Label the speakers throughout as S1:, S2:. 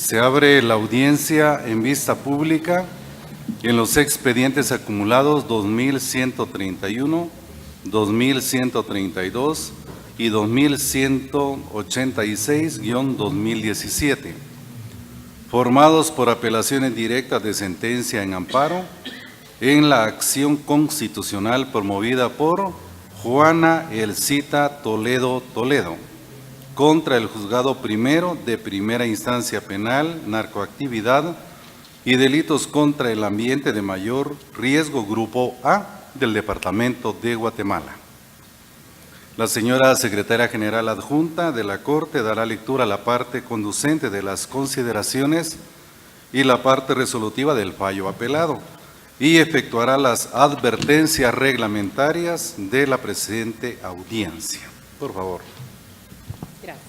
S1: Se abre la audiencia en vista pública en los expedientes acumulados 2131, 2132 y 2186-2017, formados por apelaciones directas de sentencia en amparo en la acción constitucional promovida por Juana Elcita Toledo Toledo contra el Juzgado Primero de Primera Instancia Penal, Narcoactividad y Delitos contra el Ambiente de Mayor Riesgo Grupo A del Departamento de Guatemala. La señora Secretaria General Adjunta de la Corte dará lectura a la parte conducente de las consideraciones y la parte resolutiva del fallo apelado y efectuará las advertencias reglamentarias de la presente audiencia. Por favor.
S2: Gracias.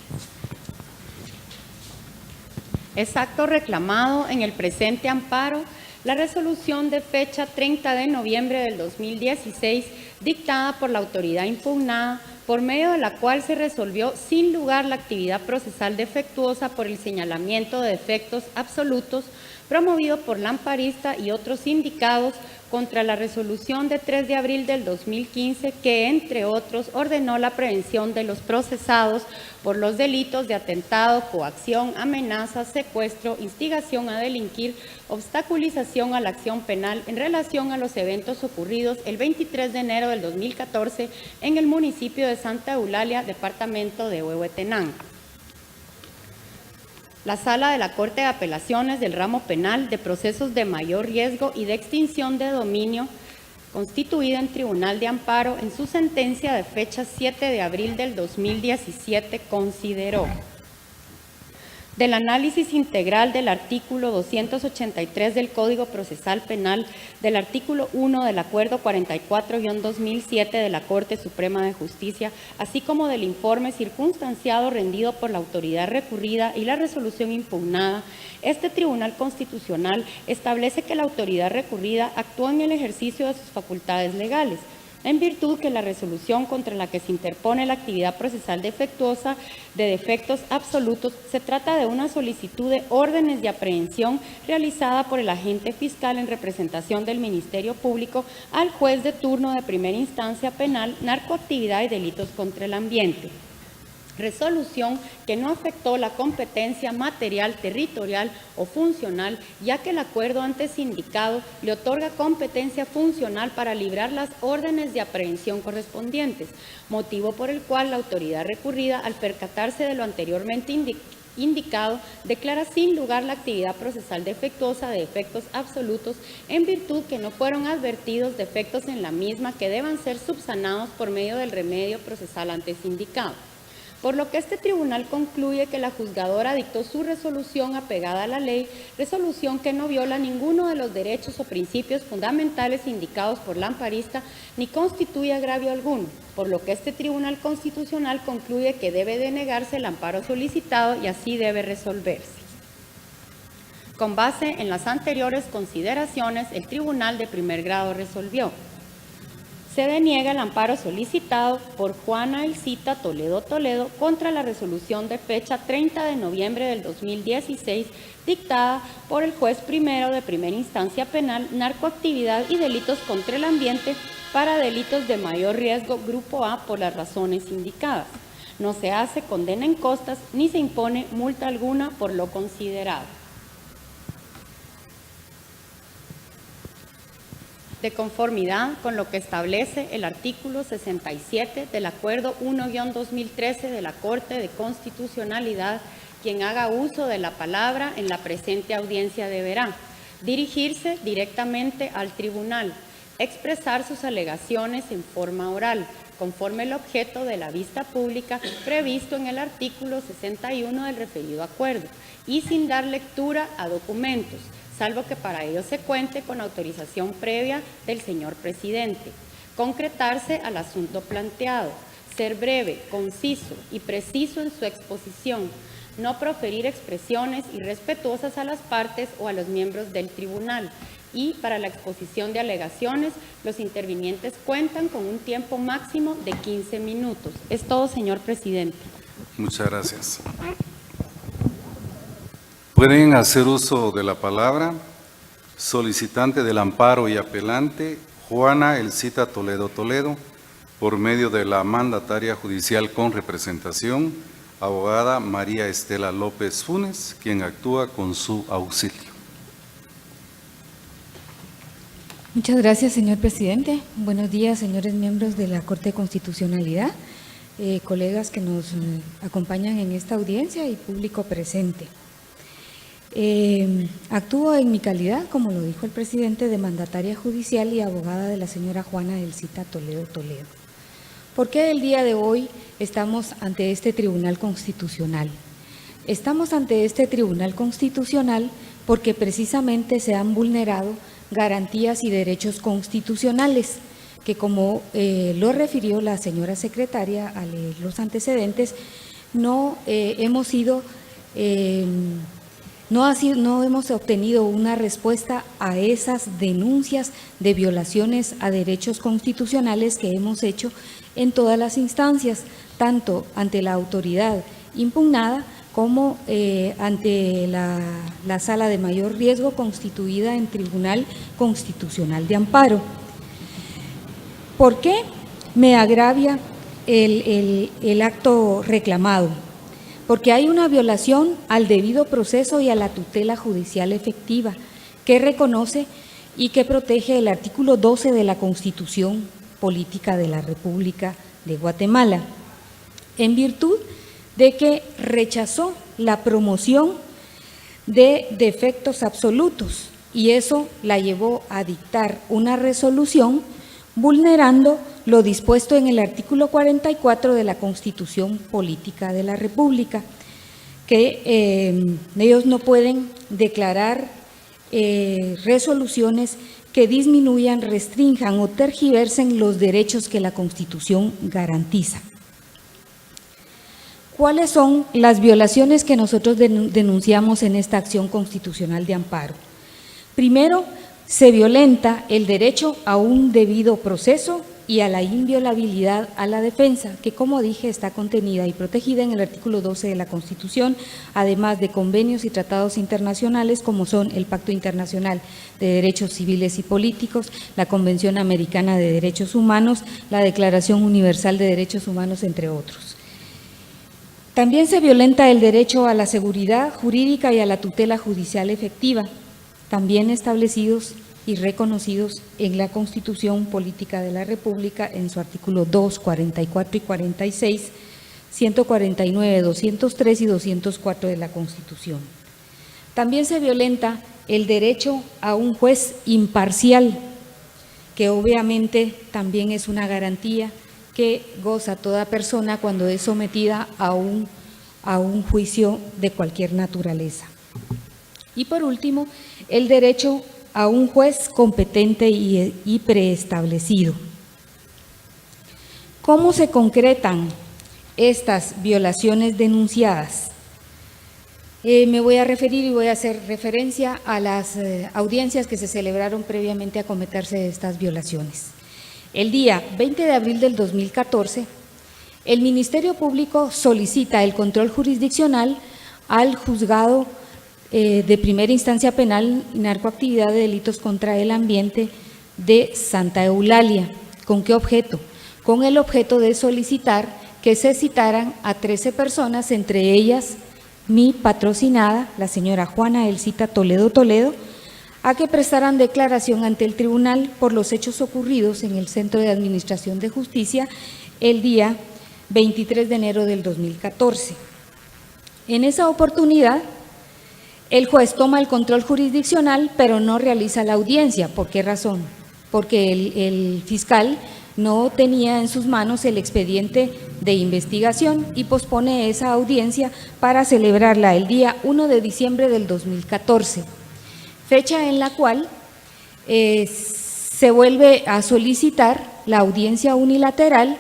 S2: Es acto reclamado en el presente amparo la resolución de fecha 30 de noviembre del 2016 dictada por la autoridad impugnada, por medio de la cual se resolvió sin lugar la actividad procesal defectuosa por el señalamiento de defectos absolutos promovido por la amparista y otros sindicados contra la resolución de 3 de abril del 2015 que, entre otros, ordenó la prevención de los procesados por los delitos de atentado, coacción, amenaza, secuestro, instigación a delinquir, obstaculización a la acción penal en relación a los eventos ocurridos el 23 de enero del 2014 en el municipio de Santa Eulalia, departamento de Huehuetenango. La Sala de la Corte de Apelaciones del Ramo Penal de Procesos de Mayor Riesgo y de Extinción de Dominio, constituida en Tribunal de Amparo, en su sentencia de fecha 7 de abril del 2017, consideró: del análisis integral del artículo 283 del Código Procesal Penal, del artículo 1 del Acuerdo 44-2007 de la Corte Suprema de Justicia, así como del informe circunstanciado rendido por la autoridad recurrida y la resolución impugnada, este Tribunal Constitucional establece que la autoridad recurrida actúa en el ejercicio de sus facultades legales, en virtud que la resolución contra la que se interpone la actividad procesal defectuosa de defectos absolutos se trata de una solicitud de órdenes de aprehensión realizada por el agente fiscal en representación del Ministerio Público al juez de turno de primera instancia penal, narcoactividad y delitos contra el ambiente. Resolución que no afectó la competencia material, territorial o funcional, ya que el acuerdo antes indicado le otorga competencia funcional para librar las órdenes de aprehensión correspondientes, motivo por el cual la autoridad recurrida, al percatarse de lo anteriormente indicado, declara sin lugar la actividad procesal defectuosa de defectos absolutos, en virtud que no fueron advertidos defectos en la misma que deban ser subsanados por medio del remedio procesal antes indicado. Por lo que este tribunal concluye que la juzgadora dictó su resolución apegada a la ley, resolución que no viola ninguno de los derechos o principios fundamentales indicados por la amparista ni constituye agravio alguno, por lo que este Tribunal Constitucional concluye que debe denegarse el amparo solicitado y así debe resolverse. Con base en las anteriores consideraciones, el Tribunal de Primer Grado resolvió: se deniega el amparo solicitado por Juana Elcita Toledo Toledo contra la resolución de fecha 30 de noviembre del 2016 dictada por el juez primero de primera instancia penal, narcoactividad y delitos contra el ambiente para delitos de mayor riesgo Grupo A por las razones indicadas. No se hace condena en costas ni se impone multa alguna por lo considerado. De conformidad con lo que establece el artículo 67 del Acuerdo 1-2013 de la Corte de Constitucionalidad, quien haga uso de la palabra en la presente audiencia deberá dirigirse directamente al tribunal, expresar sus alegaciones en forma oral, conforme el objeto de la vista pública previsto en el artículo 61 del referido acuerdo, y sin dar lectura a documentos, salvo que para ello se cuente con autorización previa del señor presidente. Concretarse al asunto planteado, ser breve, conciso y preciso en su exposición, no proferir expresiones irrespetuosas a las partes o a los miembros del tribunal. Y para la exposición de alegaciones, los intervinientes cuentan con un tiempo máximo de 15 minutos. Es todo, señor presidente.
S1: Muchas gracias. Pueden hacer uso de la palabra solicitante del amparo y apelante Juana Elcita Toledo Toledo, por medio de la mandataria judicial con representación, abogada María Estela López Funes, quien actúa con su auxilio.
S3: Muchas gracias, señor presidente. Buenos días, señores miembros de la Corte de Constitucionalidad, colegas que nos acompañan en esta audiencia y público presente. Actúo en mi calidad, como lo dijo el presidente, de mandataria judicial y abogada de la señora Juana Elcita Toledo Toledo. ¿Por qué el día de hoy estamos ante este Tribunal Constitucional? Estamos ante este Tribunal Constitucional porque precisamente se han vulnerado garantías y derechos constitucionales, que como lo refirió la señora secretaria al leer los antecedentes, no hemos obtenido una respuesta a esas denuncias de violaciones a derechos constitucionales que hemos hecho en todas las instancias, tanto ante la autoridad impugnada como ante la sala de mayor riesgo constituida en Tribunal Constitucional de Amparo. ¿Por qué me agravia el acto reclamado? Porque hay una violación al debido proceso y a la tutela judicial efectiva que reconoce y que protege el artículo 12 de la Constitución Política de la República de Guatemala, en virtud de que rechazó la promoción de defectos absolutos y eso la llevó a dictar una resolución vulnerando lo dispuesto en el artículo 44 de la Constitución Política de la República, que ellos no pueden declarar resoluciones que disminuyan, restrinjan o tergiversen los derechos que la Constitución garantiza. ¿Cuáles son las violaciones que nosotros denunciamos en esta acción constitucional de amparo? Primero, se violenta el derecho a un debido proceso y a la inviolabilidad a la defensa, que como dije está contenida y protegida en el artículo 12 de la Constitución, además de convenios y tratados internacionales como son el Pacto Internacional de Derechos Civiles y Políticos, la Convención Americana de Derechos Humanos, la Declaración Universal de Derechos Humanos, entre otros. También se violenta el derecho a la seguridad jurídica y a la tutela judicial efectiva, también establecidos y reconocidos en la Constitución Política de la República en su artículo 2, 44 y 46, 149, 203 y 204 de la Constitución. También se violenta el derecho a un juez imparcial, que obviamente también es una garantía que goza toda persona cuando es sometida a un juicio de cualquier naturaleza. Y por último, el derecho a un juez competente y preestablecido. ¿Cómo se concretan estas violaciones denunciadas? Me voy a referir y voy a hacer referencia a las audiencias que se celebraron previamente a cometerse de estas violaciones. El día 20 de abril del 2014, el Ministerio Público solicita el control jurisdiccional al juzgado de primera instancia penal y narcoactividad de delitos contra el ambiente de Santa Eulalia. ¿Con qué objeto? Con el objeto de solicitar que se citaran a 13 personas, entre ellas mi patrocinada, la señora Juana Elcita Toledo Toledo, a que prestaran declaración ante el tribunal por los hechos ocurridos en el Centro de Administración de Justicia el día 23 de enero del 2014. En esa oportunidad, el juez toma el control jurisdiccional, pero no realiza la audiencia. ¿Por qué razón? Porque el fiscal no tenía en sus manos el expediente de investigación y pospone esa audiencia para celebrarla el día 1 de diciembre del 2014. Fecha en la cual se vuelve a solicitar la audiencia unilateral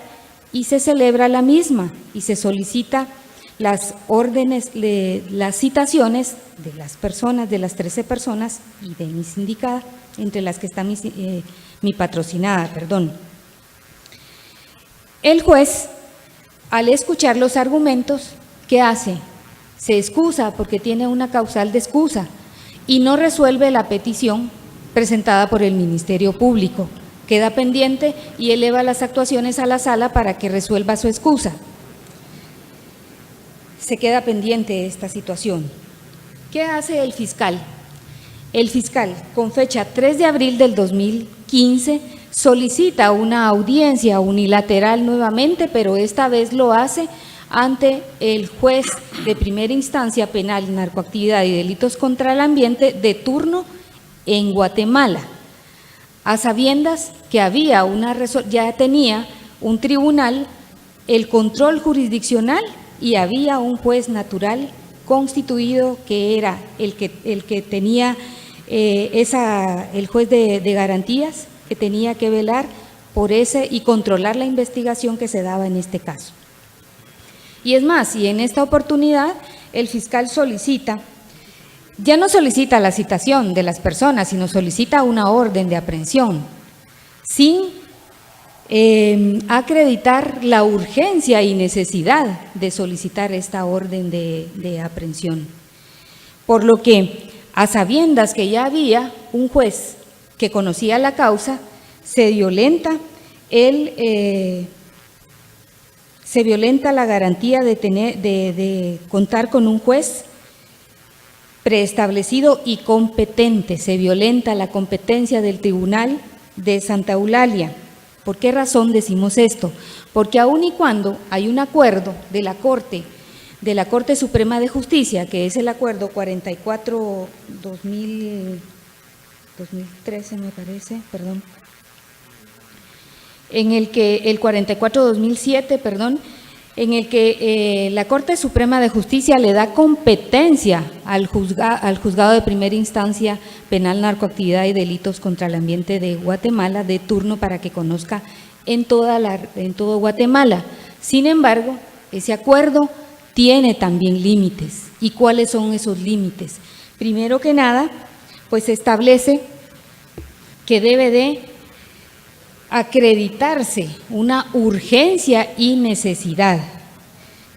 S3: y se celebra la misma y se solicita las órdenes, las citaciones de las personas, de las 13 personas y de mi sindicada, entre las que está mi patrocinada, perdón. El juez, al escuchar los argumentos, ¿qué hace? se excusa porque tiene una causal de excusa y no resuelve la petición presentada por el Ministerio Público. Queda pendiente y eleva las actuaciones a la sala para que resuelva su excusa. Se queda pendiente esta situación. ¿Qué hace el fiscal? El fiscal, con fecha 3 de abril del 2015, solicita una audiencia unilateral nuevamente, pero esta vez lo hace ante el juez de primera instancia penal, narcoactividad y delitos contra el ambiente de turno en Guatemala, a sabiendas que había ya tenía un tribunal el control jurisdiccional y había un juez natural constituido que era el que tenía el juez de garantías, que tenía que velar por ese y controlar la investigación que se daba en este caso. Y es más, y en esta oportunidad el fiscal ya no solicita la citación de las personas, sino solicita una orden de aprehensión, sin acreditar la urgencia y necesidad de solicitar esta orden de aprehensión. Por lo que, a sabiendas que ya había un juez que conocía la causa, se violenta la garantía de contar con un juez preestablecido y competente, se violenta la competencia del Tribunal de Santa Eulalia. ¿Por qué razón decimos esto? Porque aun y cuando hay un acuerdo de la Corte Suprema de Justicia, que es el acuerdo 44-2013 me parece, perdón, en el que el 44-2007, perdón, en el que la Corte Suprema de Justicia le da competencia al juzgado de primera instancia penal, narcoactividad y delitos contra el ambiente de Guatemala de turno para que conozca en todo Guatemala. Sin embargo, ese acuerdo tiene también límites. ¿Y cuáles son esos límites? Primero que nada, pues establece que debe de acreditarse una urgencia y necesidad.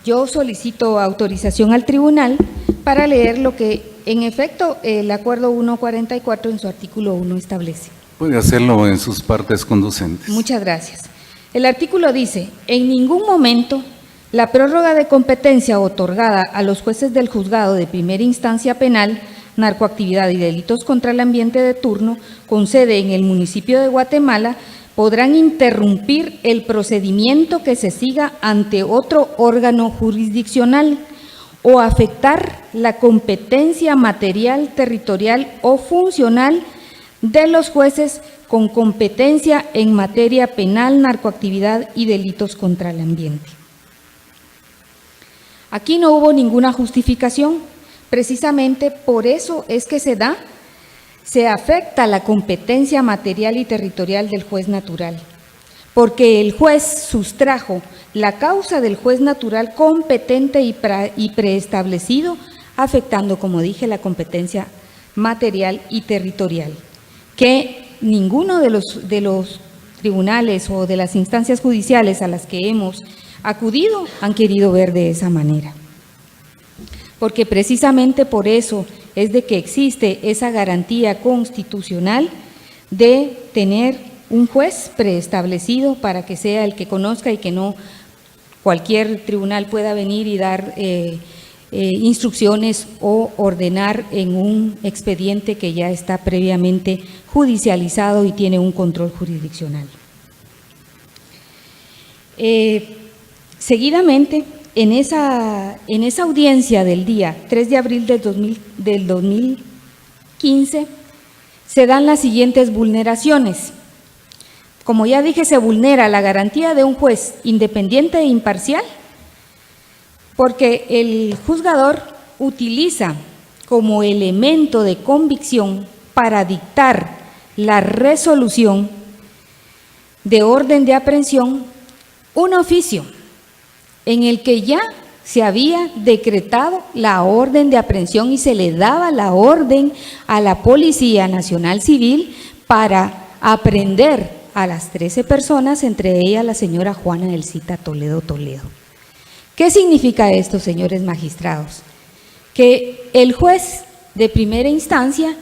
S3: Yo solicito autorización al tribunal para leer lo que en efecto el acuerdo 144 en su artículo 1 establece.
S1: Puede hacerlo en sus partes conducentes.
S3: Muchas gracias. El artículo dice: en ningún momento la prórroga de competencia otorgada a los jueces del juzgado de primera instancia penal, narcoactividad y delitos contra el ambiente de turno, con sede en el municipio de Guatemala, podrán interrumpir el procedimiento que se siga ante otro órgano jurisdiccional o afectar la competencia material, territorial o funcional de los jueces con competencia en materia penal, narcoactividad y delitos contra el ambiente. Aquí no hubo ninguna justificación, precisamente por eso es que se afecta la competencia material y territorial del juez natural, porque el juez sustrajo la causa del juez natural competente y preestablecido, afectando, como dije, la competencia material y territorial, que ninguno de los tribunales o de las instancias judiciales a las que hemos acudido han querido ver de esa manera. Porque precisamente por eso es de que existe esa garantía constitucional de tener un juez preestablecido para que sea el que conozca y que no cualquier tribunal pueda venir y dar instrucciones o ordenar en un expediente que ya está previamente judicializado y tiene un control jurisdiccional. Seguidamente, en esa audiencia del día 3 de abril del 2015, se dan las siguientes vulneraciones. Como ya dije, se vulnera la garantía de un juez independiente e imparcial, porque el juzgador utiliza como elemento de convicción para dictar la resolución de orden de aprehensión un oficio en el que ya se había decretado la orden de aprehensión y se le daba la orden a la Policía Nacional Civil para aprehender a las 13 personas, entre ellas la señora Juana Elcita Toledo. ¿Qué significa esto, señores magistrados? que el juez de primera instancia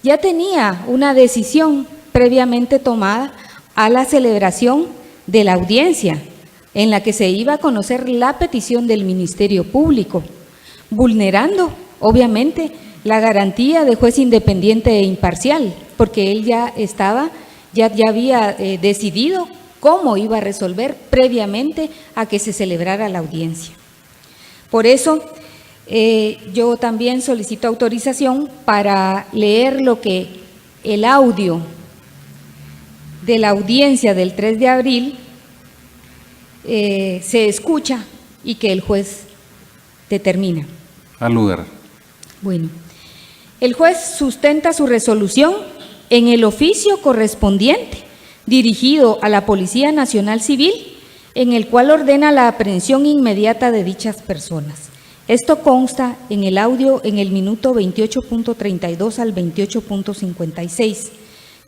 S3: ya tenía una decisión previamente tomada a la celebración de la audiencia en la que se iba a conocer la petición del Ministerio Público, vulnerando, obviamente, la garantía de juez independiente e imparcial, porque él ya había decidido cómo iba a resolver previamente a que se celebrara la audiencia. Por eso, yo también solicito autorización para leer lo que el audio de la audiencia del 3 de abril se escucha y que el juez determina.
S1: Al lugar.
S3: Bueno, el juez sustenta su resolución en el oficio correspondiente dirigido a la Policía Nacional Civil, en el cual ordena la aprehensión inmediata de dichas personas. Esto consta en el audio en el minuto 28.32 al 28.56,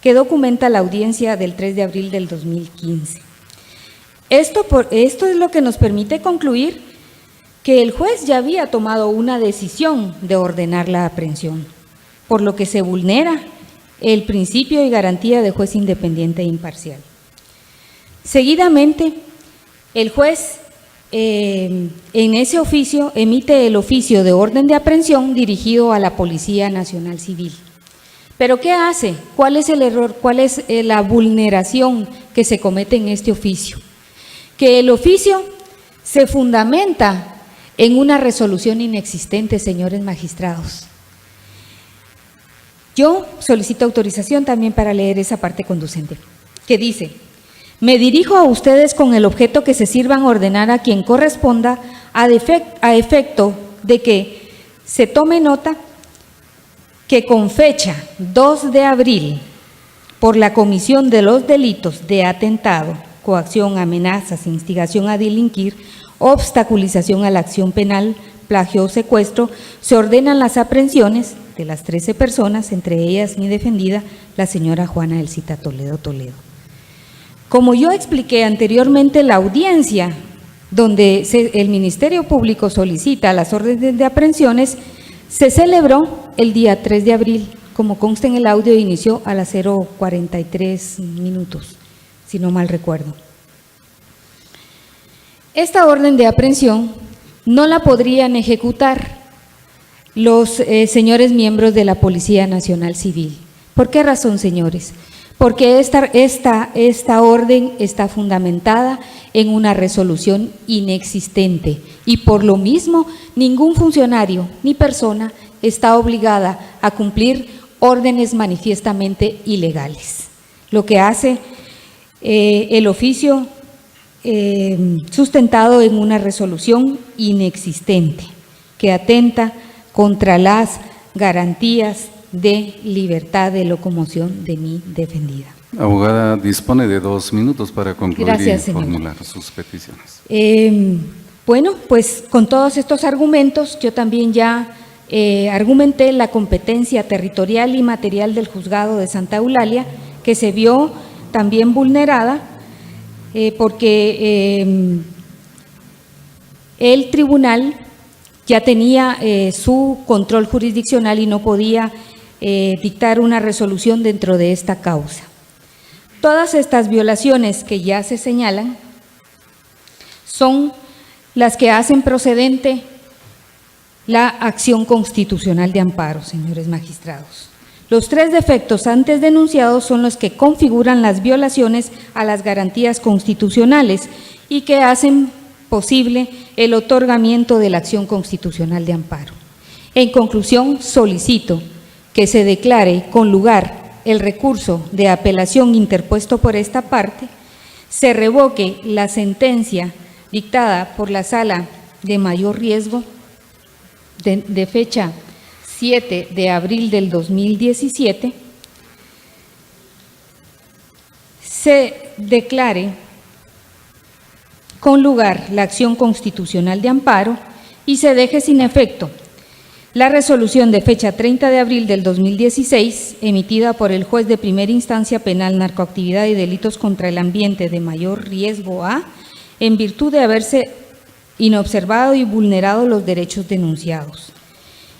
S3: que documenta la audiencia del 3 de abril del 2015. Esto es lo que nos permite concluir que el juez ya había tomado una decisión de ordenar la aprehensión, por lo que se vulnera el principio y garantía de juez independiente e imparcial. Seguidamente, el juez en ese oficio emite el oficio de orden de aprehensión dirigido a la Policía Nacional Civil. ¿Pero qué hace? ¿Cuál es el error? ¿Cuál es la vulneración que se comete en este oficio? Que el oficio se fundamenta en una resolución inexistente, señores magistrados. Yo solicito autorización también para leer esa parte conducente, que dice: me dirijo a ustedes con el objeto que se sirvan ordenar a quien corresponda a efecto de que se tome nota que con fecha 2 de abril, por la comisión de los delitos de atentado, coacción, amenazas, instigación a delinquir, obstaculización a la acción penal, plagio o secuestro, se ordenan las aprehensiones de las 13 personas, entre ellas mi defendida, la señora Juana Elcita Toledo Toledo. Como yo expliqué anteriormente, la audiencia donde el Ministerio Público solicita las órdenes de aprehensiones se celebró el día 3 de abril, como consta en el audio, inició a las 0:43 minutos, si no mal recuerdo. Esta orden de aprehensión no la podrían ejecutar los señores miembros de la Policía Nacional Civil. ¿Por qué razón, señores? Porque esta orden está fundamentada en una resolución inexistente y por lo mismo ningún funcionario ni persona está obligada a cumplir órdenes manifiestamente ilegales. Lo que hace el oficio sustentado en una resolución inexistente que atenta contra las garantías de libertad de locomoción de mi defendida.
S1: Abogada, dispone de 2 minutos para concluir.
S3: Gracias,
S1: y
S3: señor.
S1: formular sus peticiones.
S3: Bueno, pues con todos estos argumentos, yo también ya argumenté la competencia territorial y material del Juzgado de Santa Eulalia, que se vio también vulnerada porque el tribunal ya tenía su control jurisdiccional y no podía dictar una resolución dentro de esta causa. Todas estas violaciones que ya se señalan son las que hacen procedente la acción constitucional de amparo, señores magistrados. Los 3 defectos antes denunciados son los que configuran las violaciones a las garantías constitucionales y que hacen posible el otorgamiento de la acción constitucional de amparo. En conclusión, solicito que se declare con lugar el recurso de apelación interpuesto por esta parte, se revoque la sentencia dictada por la Sala de Mayor Riesgo de fecha 7 de abril del 2017, se declare con lugar la acción constitucional de amparo y se deje sin efecto la resolución de fecha 30 de abril del 2016, emitida por el juez de primera instancia penal, narcoactividad y delitos contra el ambiente de mayor riesgo A, en virtud de haberse inobservado y vulnerado los derechos denunciados.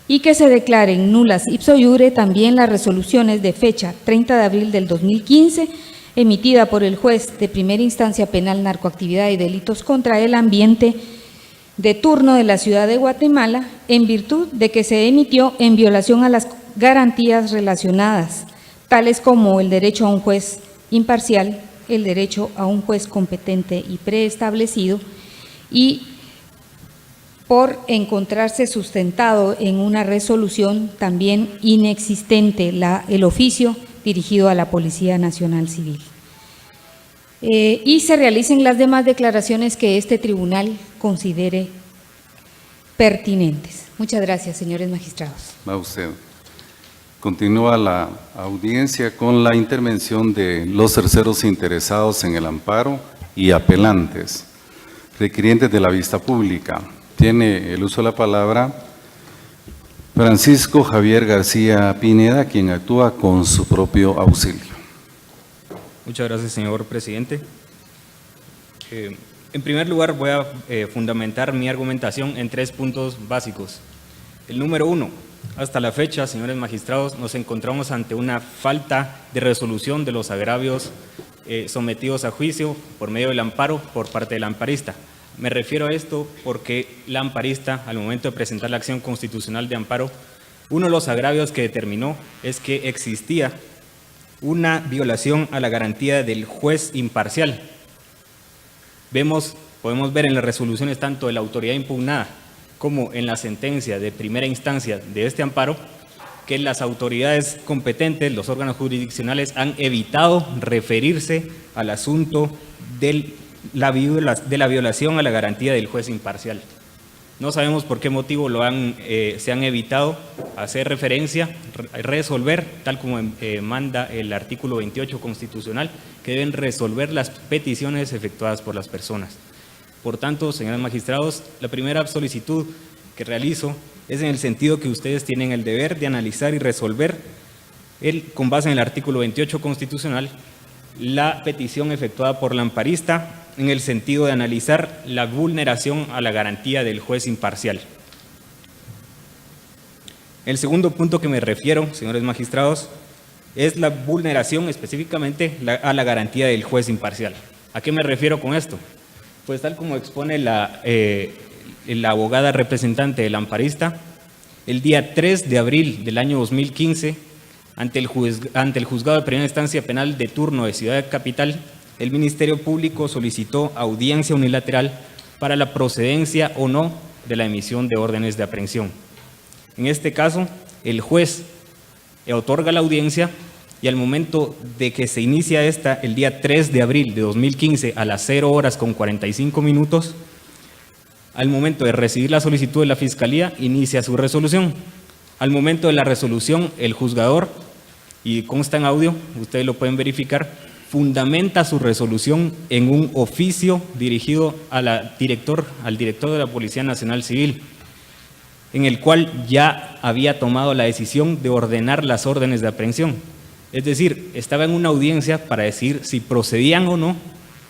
S3: y que se declaren nulas ipso iure también las resoluciones de fecha 30 de abril del 2015, emitida por el juez de primera instancia penal, narcoactividad y delitos contra el ambiente de turno de la ciudad de Guatemala, en virtud de que se emitió en violación a las garantías relacionadas, tales como el derecho a un juez imparcial, el derecho a un juez competente y preestablecido, y por encontrarse sustentado en una resolución también inexistente el oficio dirigido a la Policía Nacional Civil. Y se realicen las demás declaraciones que este tribunal considere pertinentes. Muchas gracias, señores magistrados.
S1: Va usted. Continúa la audiencia con la intervención de los terceros interesados en el amparo y apelantes, requirientes de la vista pública. Tiene el uso de la palabra Francisco Javier García Pineda, quien actúa con su propio auxilio.
S4: Muchas gracias, señor presidente. En primer lugar, voy a fundamentar mi argumentación en 3 puntos básicos. El número 1, hasta la fecha, señores magistrados, nos encontramos ante una falta de resolución de los agravios sometidos a juicio por medio del amparo por parte del amparista. Me refiero a esto porque la amparista, al momento de presentar la acción constitucional de amparo, uno de los agravios que determinó es que existía una violación a la garantía del juez imparcial. Podemos ver en las resoluciones tanto de la autoridad impugnada como en la sentencia de primera instancia de este amparo, que las autoridades competentes, los órganos jurisdiccionales, han evitado referirse al asunto de la violación a la garantía del juez imparcial. No sabemos por qué motivo se han evitado hacer referencia, resolver, tal como manda el artículo 28 constitucional, que deben resolver las peticiones efectuadas por las personas. Por tanto, señores magistrados, la primera solicitud que realizo es en el sentido que ustedes tienen el deber de analizar y resolver, con base en el artículo 28 constitucional, la petición efectuada por la amparista en el sentido de analizar la vulneración a la garantía del juez imparcial. El segundo punto que me refiero, señores magistrados, es la vulneración específicamente a la garantía del juez imparcial. ¿A qué me refiero con esto? Pues tal como expone la abogada representante del amparista, el día 3 de abril del año 2015, ante el Juzgado de Primera Instancia Penal de turno de Ciudad Capital, el Ministerio Público solicitó audiencia unilateral para la procedencia o no de la emisión de órdenes de aprehensión. En este caso, el juez otorga la audiencia y al momento de que se inicia esta, el día 3 de abril de 2015 a las 0:45, al momento de recibir la solicitud de la Fiscalía, inicia su resolución. Al momento de la resolución, el juzgador, y consta en audio, ustedes lo pueden verificar, fundamenta su resolución en un oficio dirigido al director de la Policía Nacional Civil, en el cual ya había tomado la decisión de ordenar las órdenes de aprehensión. Es decir, estaba en una audiencia para decir si procedían o no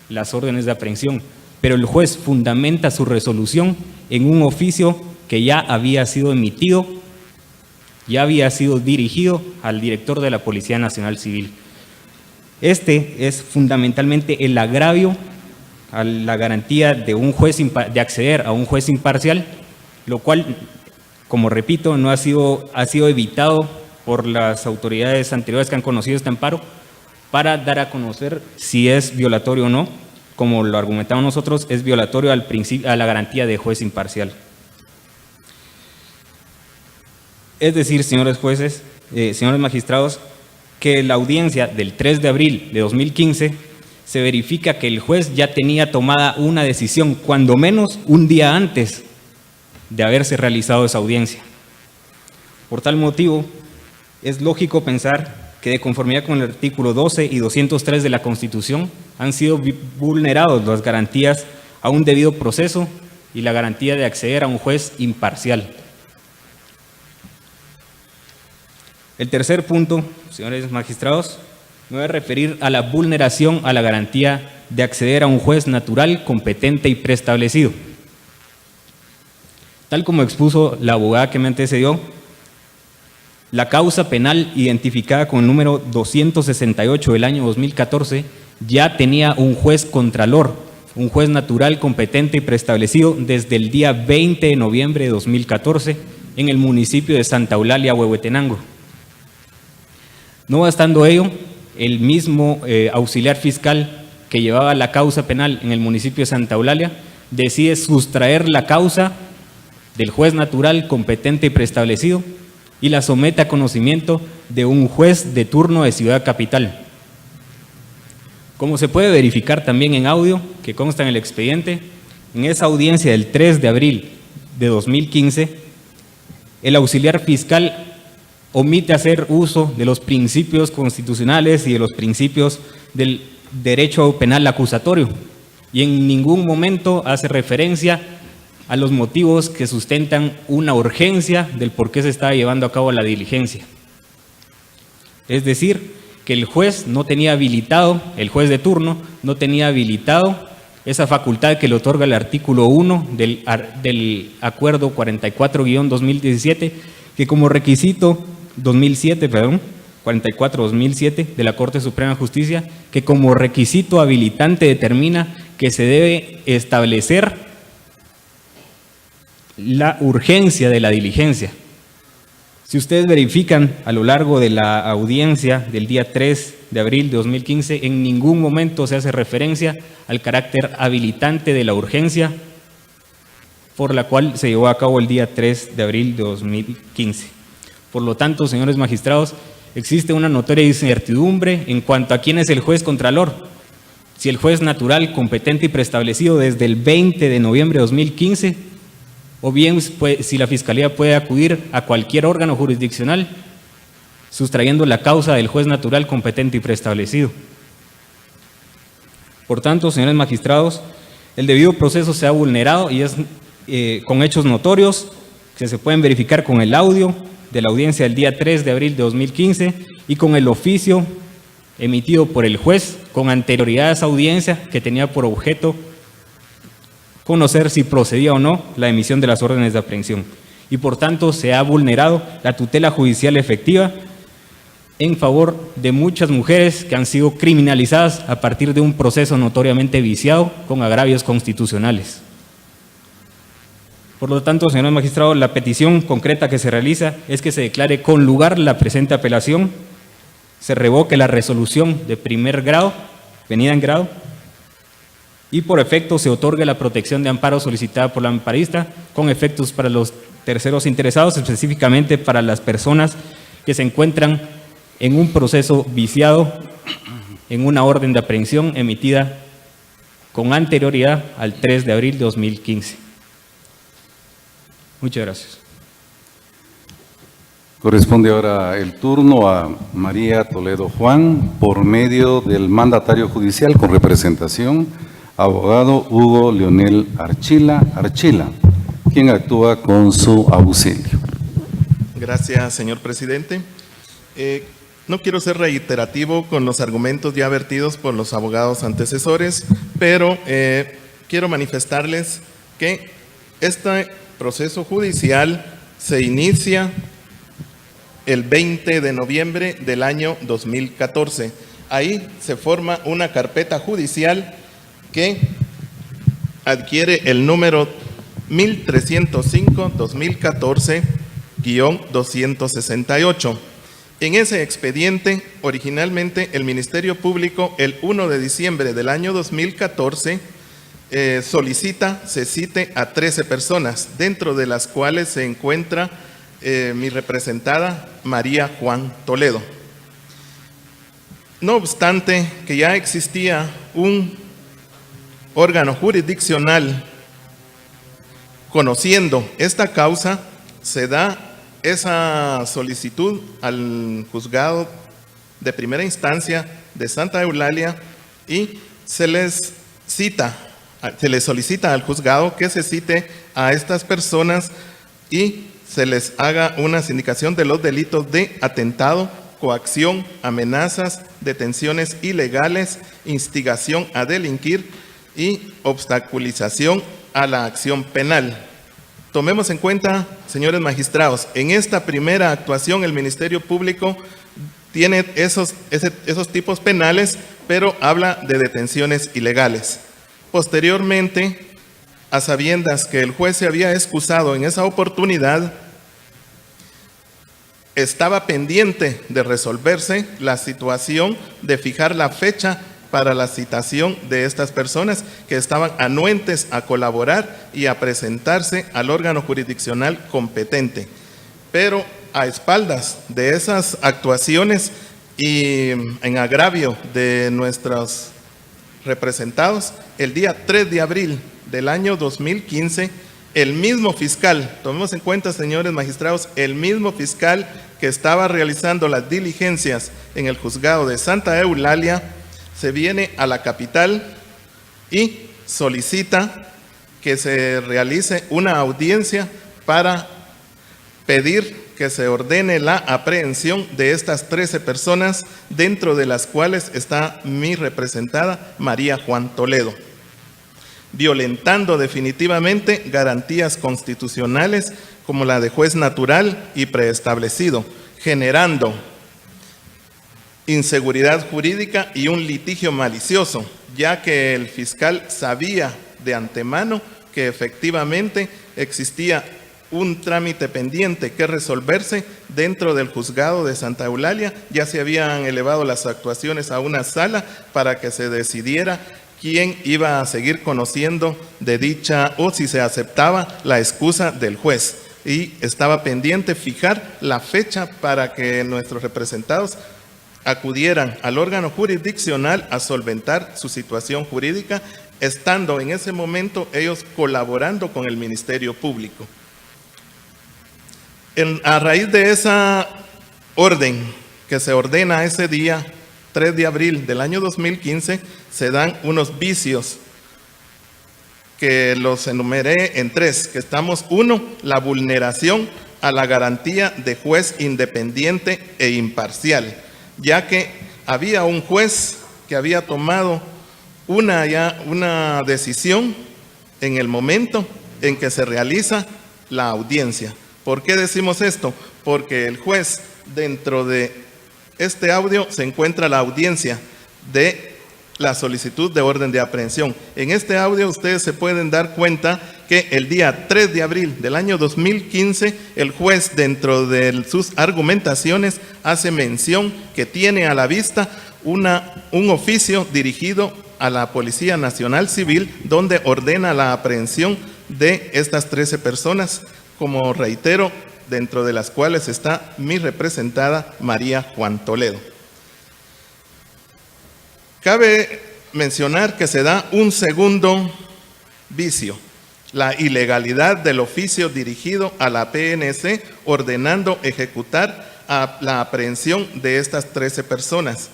S4: las órdenes de aprehensión, pero el juez fundamenta su resolución en un oficio que ya había sido emitido, ya había sido dirigido al director de la Policía Nacional Civil. Este es fundamentalmente el agravio a la garantía de un juez de acceder a un juez imparcial, lo cual, como repito, ha sido evitado por las autoridades anteriores que han conocido este amparo para dar a conocer si es violatorio o no. Como lo argumentamos nosotros, es violatorio a la garantía de juez imparcial. Es decir, señores jueces, señores magistrados, que la audiencia del 3 de abril de 2015 se verifica que el juez ya tenía tomada una decisión, cuando menos un día antes de haberse realizado esa audiencia. Por tal motivo, es lógico pensar que de conformidad con el artículo 12 y 203 de la Constitución han sido vulnerados las garantías a un debido proceso y la garantía de acceder a un juez imparcial. El tercer punto, señores magistrados, me voy a referir a la vulneración a la garantía de acceder a un juez natural, competente y preestablecido. Tal como expuso la abogada que me antecedió, La causa penal identificada con el número 268 del año 2014 ya tenía un juez contralor, un juez natural competente y preestablecido desde el día 20 de noviembre de 2014 en el municipio de Santa Eulalia, Huehuetenango. No bastando ello, el mismo auxiliar fiscal que llevaba la causa penal en el municipio de Santa Eulalia decide sustraer la causa del juez natural competente y preestablecido y la somete a conocimiento de un juez de turno de Ciudad Capital. Como se puede verificar también en audio, que consta en el expediente, en esa audiencia del 3 de abril de 2015, el auxiliar fiscal omite hacer uso de los principios constitucionales y de los principios del derecho penal acusatorio y en ningún momento hace referencia a los motivos que sustentan una urgencia del por qué se está llevando a cabo la diligencia. Es decir, que el juez no tenía habilitado, el juez de turno no tenía habilitado esa facultad que le otorga el artículo 1 del Acuerdo 44-2017, que como requisito 44-2007 de la Corte Suprema de Justicia, que como requisito habilitante determina que se debe establecer la urgencia de la diligencia. Si ustedes verifican a lo largo de la audiencia del día 3 de abril de 2015, en ningún momento se hace referencia al carácter habilitante de la urgencia por la cual se llevó a cabo el día 3 de abril de 2015. Por lo tanto, señores magistrados, existe una notoria incertidumbre en cuanto a quién es el juez contralor. Si el juez natural competente y preestablecido desde el 20 de noviembre de 2015, o bien si la Fiscalía puede acudir a cualquier órgano jurisdiccional, sustrayendo la causa del juez natural competente y preestablecido. Por tanto, señores magistrados, el debido proceso se ha vulnerado y es con hechos notorios que se pueden verificar con el audio de la audiencia del día 3 de abril de 2015 y con el oficio emitido por el juez con anterioridad a esa audiencia que tenía por objeto conocer si procedía o no la emisión de las órdenes de aprehensión. Y por tanto se ha vulnerado la tutela judicial efectiva en favor de muchas mujeres que han sido criminalizadas a partir de un proceso notoriamente viciado con agravios constitucionales. Por lo tanto, señores magistrados, la petición concreta que se realiza es que se declare con lugar la presente apelación, se revoque la resolución de primer grado, venida en grado, y por efecto se otorgue la protección de amparo solicitada por la amparista con efectos para los terceros interesados, específicamente para las personas que se encuentran en un proceso viciado en una orden de aprehensión emitida con anterioridad al 3 de abril de 2015. Muchas gracias.
S1: Corresponde ahora el turno a María Toledo Juan, por medio del mandatario judicial con representación, abogado Hugo Leonel Archila, quien actúa con su auxilio.
S5: Gracias, señor presidente. No quiero ser reiterativo con los argumentos ya vertidos por los abogados antecesores, pero quiero manifestarles que este proceso judicial se inicia el 20 de noviembre del año 2014. Ahí se forma una carpeta judicial que adquiere el número 1305-2014-268. En ese expediente, originalmente el Ministerio Público, el 1 de diciembre del año 2014, se cite a 13 personas, dentro de las cuales se encuentra mi representada María Juan Toledo. No obstante que ya existía un órgano jurisdiccional conociendo esta causa, se da esa solicitud al juzgado de primera instancia de Santa Eulalia y se les solicita al juzgado que se cite a estas personas y se les haga una sindicación de los delitos de atentado, coacción, amenazas, detenciones ilegales, instigación a delinquir y obstaculización a la acción penal. tomemos en cuenta, señores magistrados, en esta primera actuación el Ministerio Público tiene esos tipos penales, pero habla de detenciones ilegales. Posteriormente, a sabiendas que el juez se había excusado en esa oportunidad, estaba pendiente de resolverse la situación de fijar la fecha para la citación de estas personas que estaban anuentes a colaborar y a presentarse al órgano jurisdiccional competente. Pero a espaldas de esas actuaciones y en agravio de nuestros representados, el día 3 de abril del año 2015, el mismo fiscal, tomemos en cuenta, señores magistrados, el mismo fiscal que estaba realizando las diligencias en el juzgado de Santa Eulalia, se viene a la capital y solicita que se realice una audiencia para pedir que se ordene la aprehensión de estas 13 personas, dentro de las cuales está mi representada María Juan Toledo, violentando definitivamente garantías constitucionales como la de juez natural y preestablecido, generando inseguridad jurídica y un litigio malicioso, ya que el fiscal sabía de antemano que efectivamente existía un trámite pendiente que resolverse dentro del juzgado de Santa Eulalia. Ya se habían elevado las actuaciones a una sala para que se decidiera quién iba a seguir conociendo de dicha, o si se aceptaba la excusa del juez. Y estaba pendiente fijar la fecha para que nuestros representados acudieran al órgano jurisdiccional a solventar su situación jurídica, estando en ese momento ellos colaborando con el Ministerio Público. A raíz de esa orden que se ordena ese día, 3 de abril del año 2015, se dan unos vicios que los enumeré en 3, que estamos: 1, la vulneración a la garantía de juez independiente e imparcial, ya que había un juez que había tomado una decisión en el momento en que se realiza la audiencia. ¿Por qué decimos esto? Porque el juez, dentro de este audio se encuentra la audiencia de la solicitud de orden de aprehensión. En este audio ustedes se pueden dar cuenta que el día 3 de abril del año 2015, el juez, dentro de sus argumentaciones, hace mención que tiene a la vista un oficio dirigido a la Policía Nacional Civil, donde ordena la aprehensión de estas 13 personas, como reitero, dentro de las cuales está mi representada María Juan Toledo. Cabe mencionar que se da un segundo vicio: la ilegalidad del oficio dirigido a la PNC, ordenando ejecutar la aprehensión de estas 13 personas,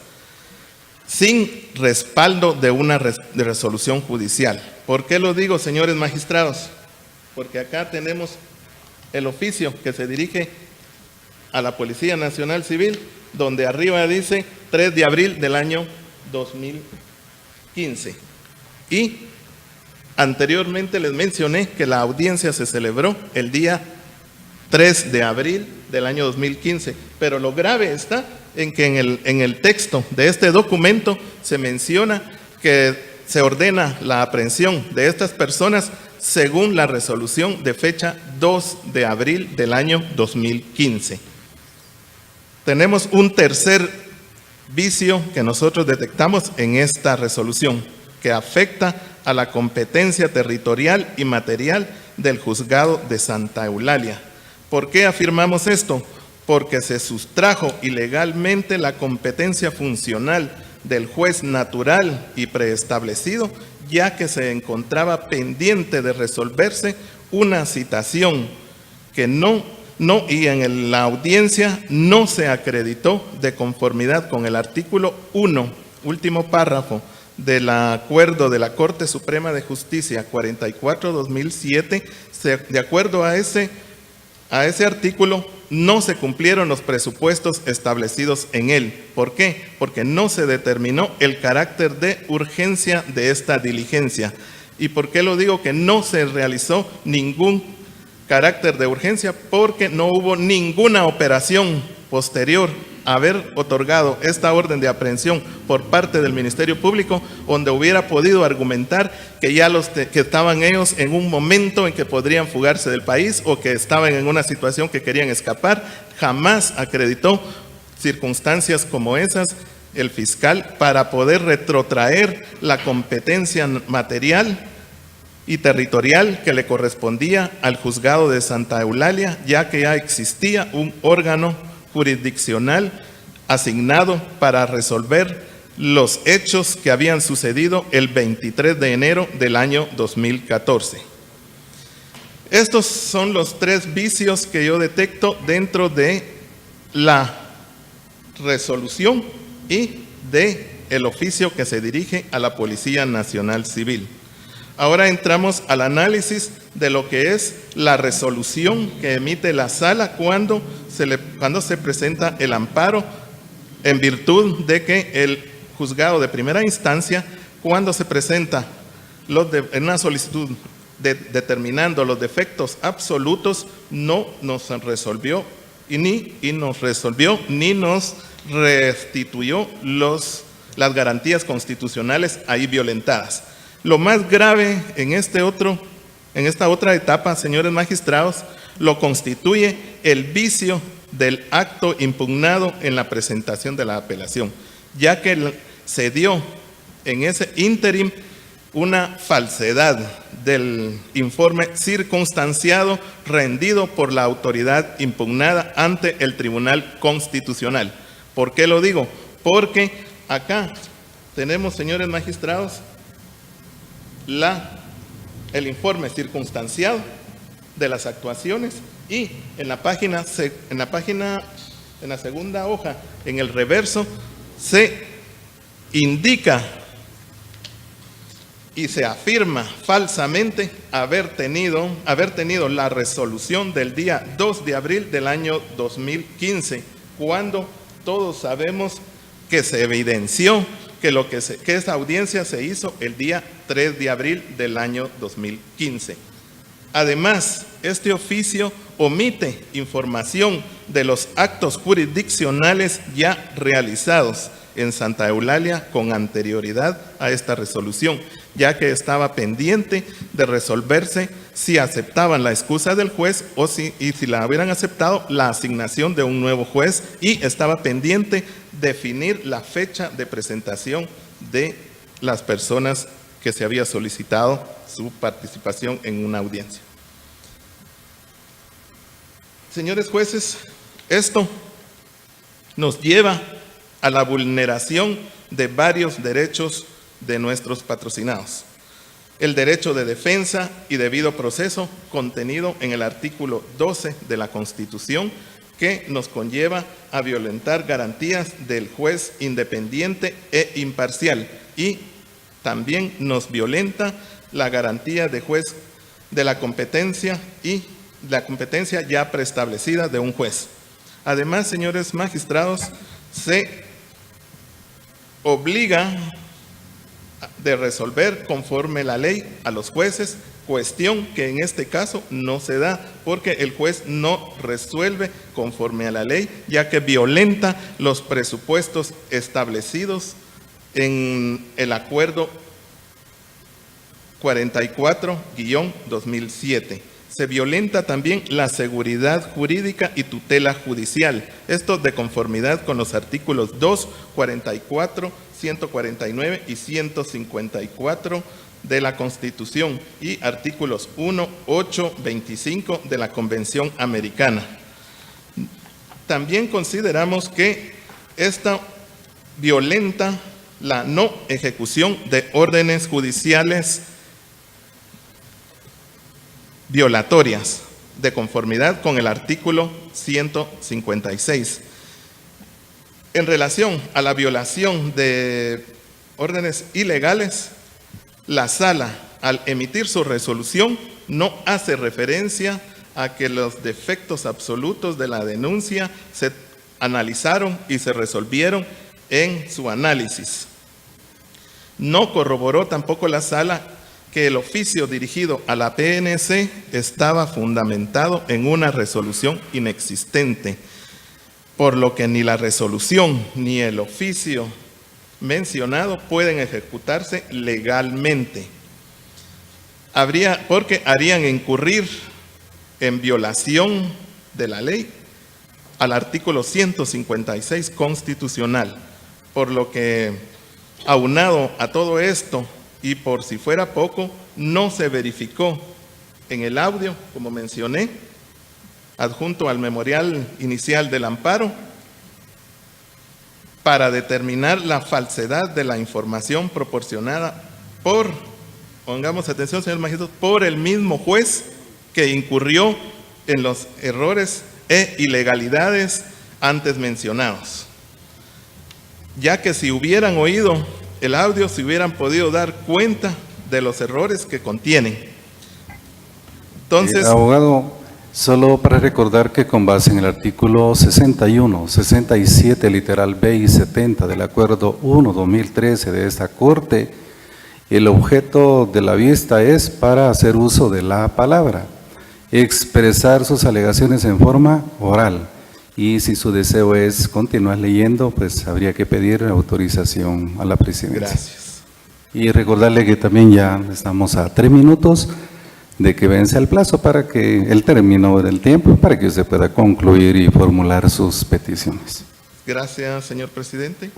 S5: sin respaldo de una resolución judicial. ¿Por qué lo digo, señores magistrados? Porque acá tenemos el oficio que se dirige a la Policía Nacional Civil, donde arriba dice 3 de abril del año 2015. Y anteriormente les mencioné que la audiencia se celebró el día 3 de abril del año 2015. Pero lo grave está en que en el texto de este documento se menciona que se ordena la aprehensión de estas personas según la resolución de fecha 2 de abril del año 2015. Tenemos un tercer vicio que nosotros detectamos en esta resolución, que afecta a la competencia territorial y material del juzgado de Santa Eulalia. ¿Por qué afirmamos esto? Porque se sustrajo ilegalmente la competencia funcional del juez natural y preestablecido, ya que se encontraba pendiente de resolverse una citación que y en la audiencia no se acreditó de conformidad con el artículo 1, último párrafo, del acuerdo de la Corte Suprema de Justicia 44-2007. De acuerdo a ese artículo, no se cumplieron los presupuestos establecidos en él. ¿Por qué? Porque no se determinó el carácter de urgencia de esta diligencia. ¿Y por qué lo digo? Que no se realizó ningún carácter de urgencia porque no hubo ninguna operación posterior a haber otorgado esta orden de aprehensión por parte del Ministerio Público, donde hubiera podido argumentar que ya que estaban ellos en un momento en que podrían fugarse del país o que estaban en una situación que querían escapar. Jamás acreditó circunstancias como esas el fiscal para poder retrotraer la competencia material y territorial que le correspondía al juzgado de Santa Eulalia, ya que ya existía un órgano jurisdiccional asignado para resolver los hechos que habían sucedido el 23 de enero del año 2014. Estos son los 3 vicios que yo detecto dentro de la resolución y de el oficio que se dirige a la Policía Nacional Civil. Ahora entramos al análisis de lo que es la resolución que emite la sala cuando se presenta el amparo, en virtud de que el juzgado de primera instancia, cuando se presenta en una solicitud determinando los defectos absolutos, no nos resolvió ni nos restituyó las garantías constitucionales ahí violentadas. Lo más grave en esta otra etapa, señores magistrados, lo constituye el vicio del acto impugnado en la presentación de la apelación, ya que se dio en ese ínterim una falsedad del informe circunstanciado rendido por la autoridad impugnada ante el Tribunal Constitucional. ¿Por qué lo digo? Porque acá tenemos, señores magistrados, el informe circunstanciado de las actuaciones y en la segunda hoja, en el reverso, se indica y se afirma falsamente haber tenido la resolución del día 2 de abril del año 2015, cuando todos sabemos que se evidenció que esa audiencia se hizo el día 3 de abril del año 2015. Además, este oficio omite información de los actos jurisdiccionales ya realizados en Santa Eulalia con anterioridad a esta resolución, ya que estaba pendiente de resolverse si aceptaban la excusa del juez y si la hubieran aceptado, la asignación de un nuevo juez, y estaba pendiente definir la fecha de presentación de las personas que se había solicitado su participación en una audiencia. Señores jueces, esto nos lleva a la vulneración de varios derechos de nuestros patrocinados. El derecho de defensa y debido proceso contenido en el artículo 12 de la Constitución, que nos conlleva a violentar garantías del juez independiente e imparcial, y también nos violenta la garantía de juez de la competencia y la competencia ya preestablecida de un juez. Además, señores magistrados, se obliga de resolver conforme la ley a los jueces, cuestión que en este caso no se da porque el juez no resuelve conforme a la ley, ya que violenta los presupuestos establecidos en el acuerdo 44-2007. Se violenta también la seguridad jurídica y tutela judicial. Esto de conformidad con los artículos 2, 44, 149 y 154 de la Constitución y artículos 1, 8, 25 de la Convención Americana. También consideramos que esta violenta la no ejecución de órdenes judiciales violatorias de conformidad con el artículo 156. En relación a la violación de órdenes ilegales, la sala, al emitir su resolución, no hace referencia a que los defectos absolutos de la denuncia se analizaron y se resolvieron en su análisis. No corroboró tampoco la sala que el oficio dirigido a la PNC estaba fundamentado en una resolución inexistente, por lo que ni la resolución ni el oficio mencionado pueden ejecutarse legalmente. Porque harían incurrir en violación de la ley al artículo 156 constitucional, por lo que, aunado a todo esto, y por si fuera poco, no se verificó en el audio, como mencioné, adjunto al memorial inicial del amparo, para determinar la falsedad de la información proporcionada por, pongamos atención, señor magistrado, por el mismo juez que incurrió en los errores e ilegalidades antes mencionados. Ya que si hubieran oído el audio, se hubieran podido dar cuenta de los errores que contienen. Entonces,
S1: abogado, solo para recordar que con base en el artículo 61, 67, literal B y 70 del Acuerdo 1/2013 de esta Corte, el objeto de la vista es para hacer uso de la palabra, expresar sus alegaciones en forma oral. Y si su deseo es continuar leyendo, pues habría que pedir autorización a la presidencia.
S5: gracias.
S1: Y recordarle que también ya estamos a 3 minutos de que vence el plazo para que el término del tiempo, para que usted pueda concluir y formular sus peticiones.
S5: Gracias, señor presidente.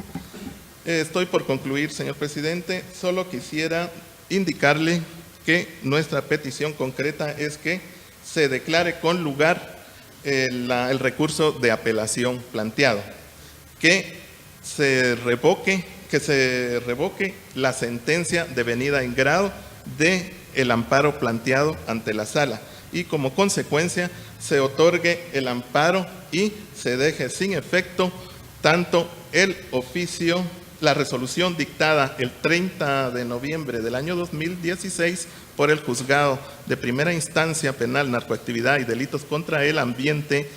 S5: Estoy por concluir, señor presidente. Solo quisiera indicarle que nuestra petición concreta es que se declare con lugar el recurso de apelación planteado, que se revoque la sentencia devenida en grado de el amparo planteado ante la sala y como consecuencia se otorgue el amparo y se deje sin efecto tanto el oficio, la resolución dictada el 30 de noviembre del año 2016 por el Juzgado de Primera Instancia Penal, Narcoactividad y Delitos contra el Ambiente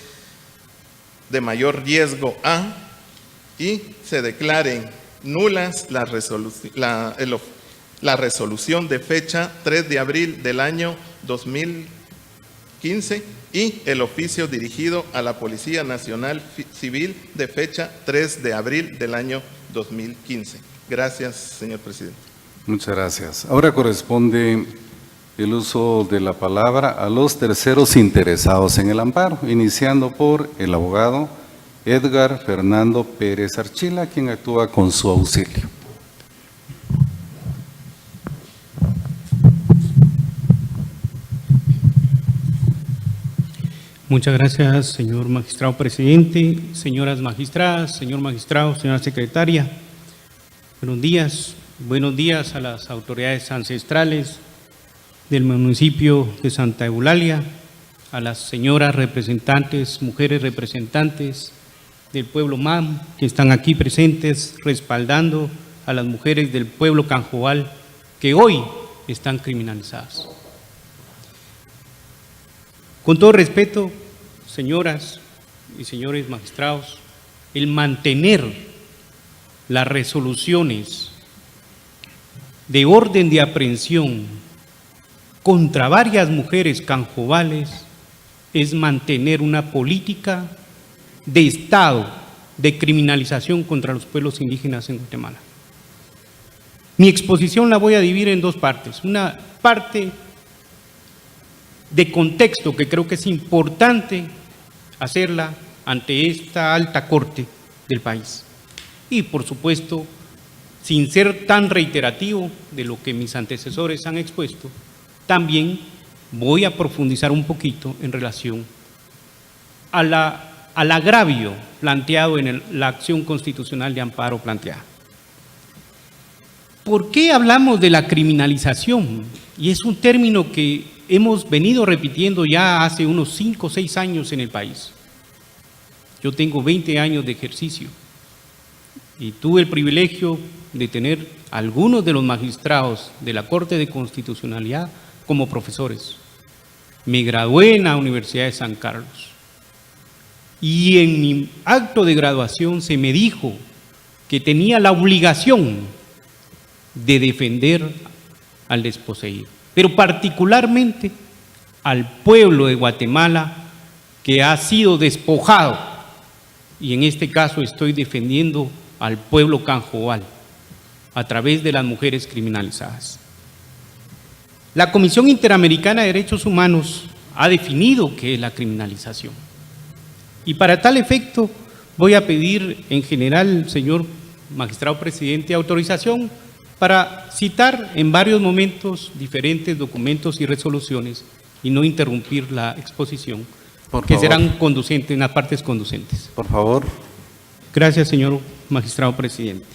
S5: de Mayor Riesgo A, y se declaren nulas la resolución de fecha 3 de abril del año 2015 y el oficio dirigido a la Policía Nacional Civil de fecha 3 de abril del año 2015. Gracias, señor presidente.
S1: Muchas gracias. Ahora corresponde el uso de la palabra a los terceros interesados en el amparo, iniciando por el abogado Edgar Fernando Pérez Archila, quien actúa con su auxilio.
S6: Muchas gracias, señor magistrado presidente, señoras magistradas, señor magistrado, señora secretaria. Buenos días a las autoridades ancestrales del municipio de Santa Eulalia, a las señoras representantes, mujeres representantes del pueblo MAM, que están aquí presentes respaldando a las mujeres del pueblo Canjobal que hoy están criminalizadas. Con todo respeto, señoras y señores magistrados, el mantener las resoluciones de orden de aprehensión contra varias mujeres canjobales es mantener una política de Estado de criminalización contra los pueblos indígenas en Guatemala. Mi exposición la voy a dividir en dos partes. Una parte de contexto que creo que es importante hacerla ante esta alta corte del país. Y por supuesto, sin ser tan reiterativo de lo que mis antecesores han expuesto, también voy a profundizar un poquito en relación al agravio planteado en la acción constitucional de amparo planteada. ¿Por qué hablamos de la criminalización? Y es un término que hemos venido repitiendo ya hace unos 5 o 6 años en el país. Yo tengo 20 años de ejercicio y tuve el privilegio de tener algunos de los magistrados de la Corte de Constitucionalidad como profesores. Me gradué en la Universidad de San Carlos y en mi acto de graduación se me dijo que tenía la obligación de defender al desposeído, pero particularmente al pueblo de Guatemala que ha sido despojado, y en este caso estoy defendiendo al pueblo canjoal a través de las mujeres criminalizadas. La Comisión Interamericana de Derechos Humanos ha definido qué es la criminalización, y para tal efecto voy a pedir en general, señor magistrado presidente, autorización para citar en varios momentos diferentes documentos y resoluciones y no interrumpir la exposición,
S1: Por
S6: que
S1: favor.
S6: serán conducentes, en las partes conducentes.
S1: Por favor.
S6: Gracias, señor magistrado presidente.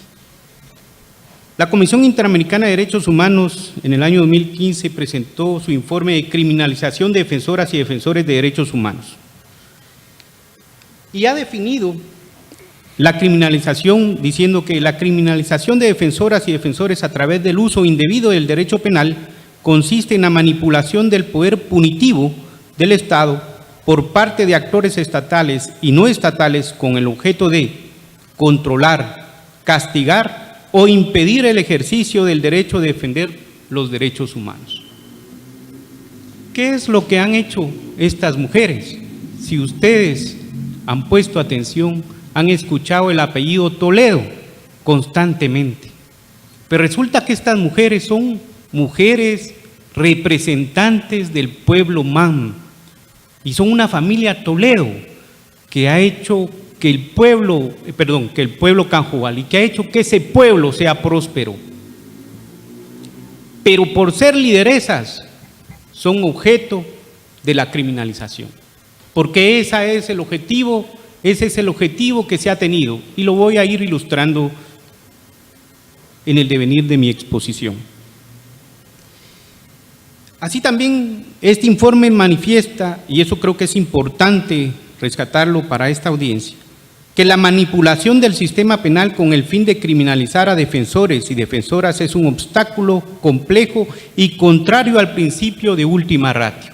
S6: La Comisión Interamericana de Derechos Humanos en el año 2015 presentó su informe de criminalización de defensoras y defensores de derechos humanos y ha definido la criminalización diciendo que la criminalización de defensoras y defensores a través del uso indebido del derecho penal consiste en la manipulación del poder punitivo del Estado por parte de actores estatales y no estatales con el objeto de controlar, castigar o impedir el ejercicio del derecho de defender los derechos humanos. ¿Qué es lo que han hecho estas mujeres? Si ustedes han puesto atención, han escuchado el apellido Toledo constantemente. Pero resulta que estas mujeres son mujeres representantes del pueblo MAM y son una familia Toledo que ha hecho que el pueblo canjoal y que ha hecho que ese pueblo sea próspero. Pero por ser lideresas son objeto de la criminalización, porque ese es el objetivo que se ha tenido, y lo voy a ir ilustrando en el devenir de mi exposición. Así también este informe manifiesta, y eso creo que es importante rescatarlo para esta audiencia, que la manipulación del sistema penal con el fin de criminalizar a defensores y defensoras es un obstáculo complejo y contrario al principio de última ratio.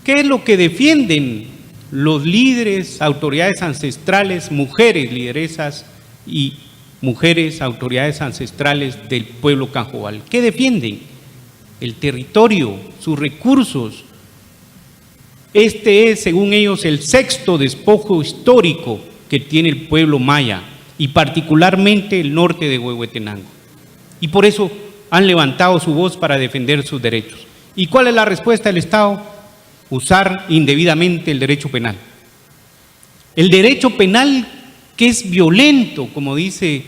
S6: ¿Qué es lo que defienden los líderes, autoridades ancestrales, mujeres lideresas y mujeres, autoridades ancestrales del pueblo canjoal? ¿Qué defienden? El territorio, sus recursos. Este es, según ellos, el sexto despojo histórico que tiene el pueblo maya y particularmente el norte de Huehuetenango. Y por eso han levantado su voz para defender sus derechos. ¿Y cuál es la respuesta del Estado? Usar indebidamente el derecho penal. El derecho penal que es violento, como dice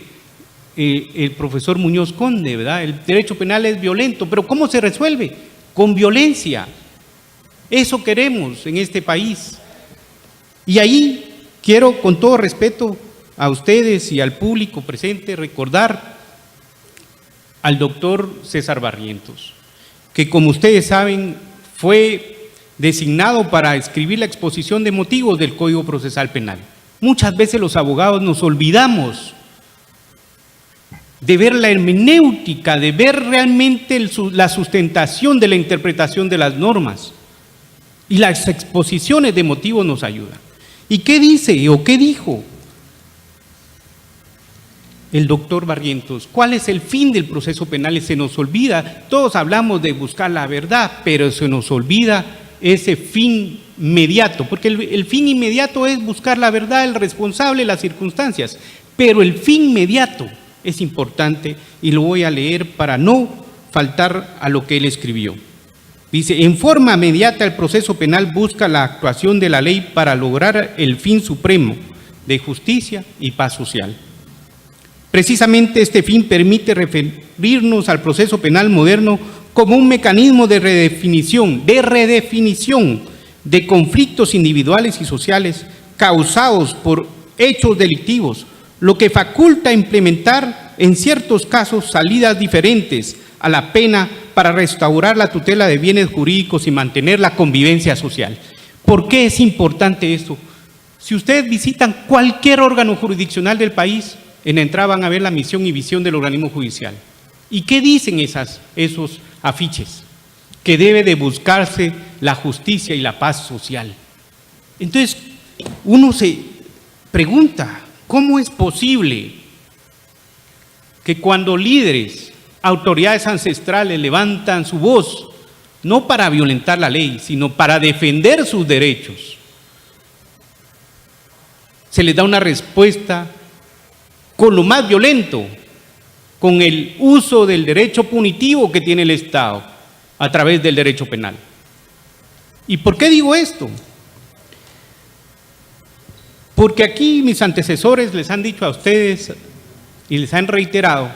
S6: el profesor Muñoz Conde, ¿verdad? El derecho penal es violento, pero ¿cómo se resuelve? Con violencia. Eso queremos en este país. Y ahí quiero, con todo respeto a ustedes y al público presente, recordar al doctor César Barrientos, que como ustedes saben fue designado para escribir la exposición de motivos del Código Procesal Penal. Muchas veces los abogados nos olvidamos de ver la hermenéutica, de ver realmente la sustentación de la interpretación de las normas, y las exposiciones de motivos nos ayudan. ¿Y qué dice o qué dijo el doctor Barrientos? ¿Cuál es el fin del proceso penal? Se nos olvida, todos hablamos de buscar la verdad, pero se nos olvida ese fin inmediato, porque el fin inmediato es buscar la verdad, el responsable, las circunstancias, pero el fin inmediato es importante y lo voy a leer para no faltar a lo que él escribió. Dice, en forma inmediata el proceso penal busca la actuación de la ley para lograr el fin supremo de justicia y paz social. Precisamente este fin permite referirnos al proceso penal moderno como un mecanismo de redefinición de conflictos individuales y sociales causados por hechos delictivos, lo que faculta implementar en ciertos casos salidas diferentes a la pena para restaurar la tutela de bienes jurídicos y mantener la convivencia social. ¿Por qué es importante esto? Si ustedes visitan cualquier órgano jurisdiccional del país, en la entrada van a ver la misión y visión del organismo judicial. ¿Y qué dicen esos afiches? Que debe de buscarse la justicia y la paz social. Entonces, uno se pregunta, ¿cómo es posible que cuando líderes autoridades ancestrales levantan su voz, no para violentar la ley, sino para defender sus derechos, se les da una respuesta con lo más violento, con el uso del derecho punitivo que tiene el Estado a través del derecho penal. ¿Y por qué digo esto? Porque aquí mis antecesores les han dicho a ustedes y les han reiterado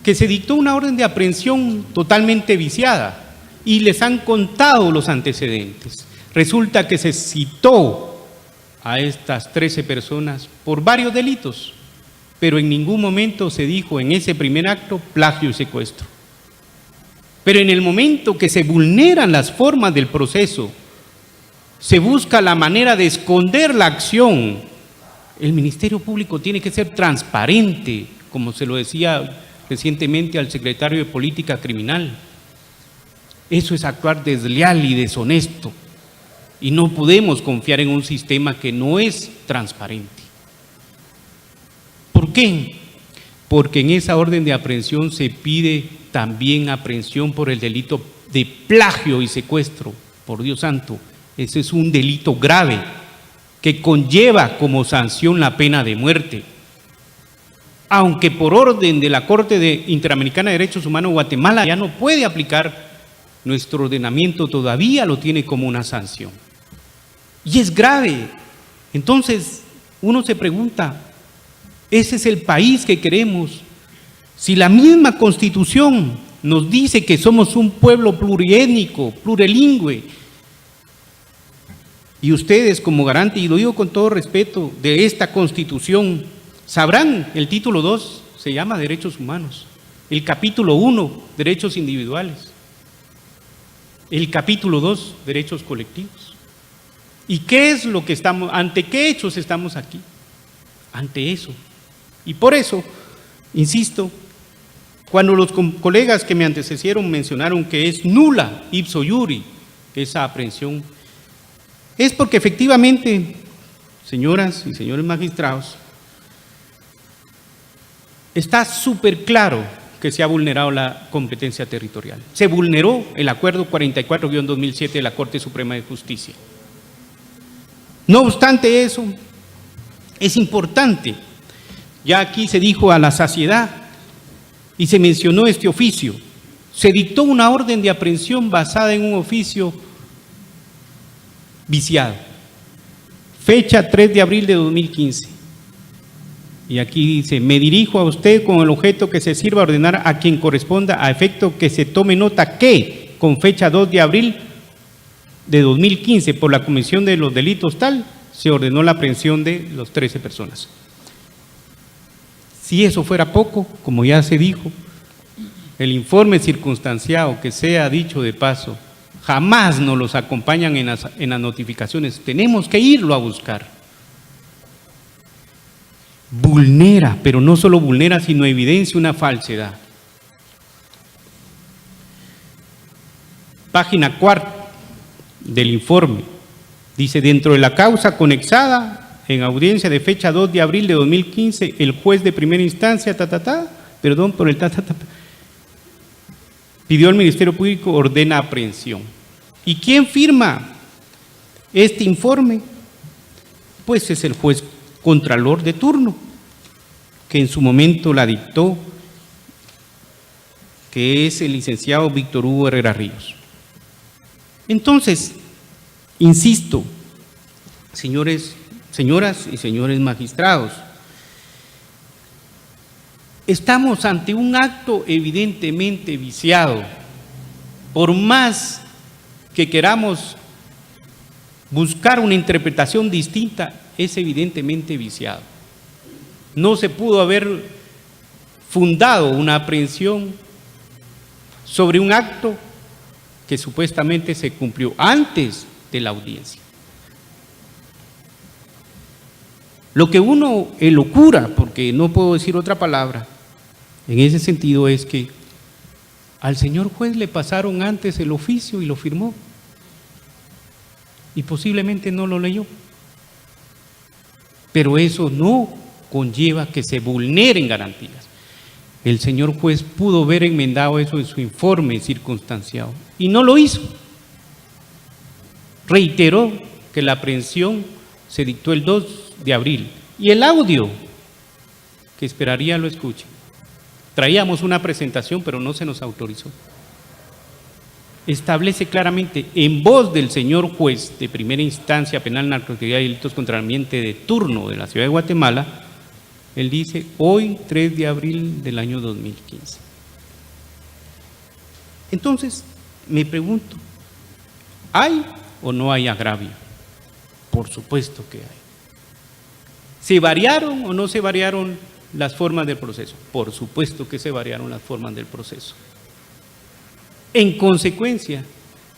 S6: que se dictó una orden de aprehensión totalmente viciada y les han contado los antecedentes. Resulta que se citó a estas 13 personas por varios delitos, pero en ningún momento se dijo en ese primer acto plagio y secuestro. Pero en el momento que se vulneran las formas del proceso, se busca la manera de esconder la acción. El Ministerio Público tiene que ser transparente, como se lo decía recientemente al secretario de Política Criminal. Eso es actuar desleal y deshonesto. Y no podemos confiar en un sistema que no es transparente. ¿Por qué? Porque en esa orden de aprehensión se pide también aprehensión por el delito de plagio y secuestro. Por Dios santo, ese es un delito grave que conlleva como sanción la pena de muerte. Aunque por orden de la Corte Interamericana de Derechos Humanos, Guatemala ya no puede aplicar, nuestro ordenamiento todavía lo tiene como una sanción. Y es grave. Entonces, uno se pregunta, ¿ese es el país que queremos? Si la misma Constitución nos dice que somos un pueblo pluriétnico, plurilingüe, y ustedes como garante, y lo digo con todo respeto, de esta Constitución, sabrán, el título 2 se llama Derechos Humanos, el capítulo 1, Derechos Individuales, el capítulo 2, Derechos Colectivos. ¿Y qué es lo que estamos, ante qué hechos estamos aquí? Ante eso. Y por eso, insisto, cuando los colegas que me antecedieron mencionaron que es nula ipso iuri esa aprehensión, es porque efectivamente, señoras y señores magistrados, está súper claro que se ha vulnerado la competencia territorial. Se vulneró el acuerdo 44-2007 de la Corte Suprema de Justicia. No obstante eso, es importante, ya aquí se dijo a la saciedad y se mencionó este oficio, se dictó una orden de aprehensión basada en un oficio viciado, fecha 3 de abril de 2015. Y aquí dice, me dirijo a usted con el objeto que se sirva a ordenar a quien corresponda a efecto que se tome nota que, con fecha 2 de abril de 2015, por la comisión de los delitos tal, se ordenó la aprehensión de los 13 personas. Si eso fuera poco, como ya se dijo, el informe circunstanciado, que sea dicho de paso, jamás nos los acompañan en las notificaciones, tenemos que irlo a buscar. Vulnera, pero no solo vulnera, sino evidencia una falsedad. Página 4 del informe, dice, dentro de la causa conexada en audiencia de fecha 2 de abril de 2015, el juez de primera instancia, pidió al Ministerio Público ordena aprehensión. ¿Y quién firma este informe? Pues es el juez contralor de turno, que en su momento la dictó, que es el licenciado Víctor Hugo Herrera Ríos. Entonces, insisto, señoras y señores magistrados, estamos ante un acto evidentemente viciado. Por más que queramos buscar una interpretación distinta, es evidentemente viciado. No se pudo haber fundado una aprehensión sobre un acto que supuestamente se cumplió antes de la audiencia. Lo que uno elocura, porque no puedo decir otra palabra, en ese sentido es que al señor juez le pasaron antes el oficio y lo firmó, y posiblemente no lo leyó. Pero eso no conlleva que se vulneren garantías. el señor juez pudo haber enmendado eso en su informe circunstanciado y no lo hizo. Reiteró que la aprehensión se dictó el 2 de abril y el audio que esperaría lo escuche. Traíamos una presentación, pero no se nos autorizó. Establece claramente, en voz del señor juez de primera instancia penal, narcoactividad y delitos contra el ambiente de turno de la ciudad de Guatemala, él dice, hoy 3 de abril del año 2015. Entonces, me pregunto, ¿hay o no hay agravio? Por supuesto que hay. ¿Se variaron o no se variaron las formas del proceso? Por supuesto que se variaron las formas del proceso. En consecuencia,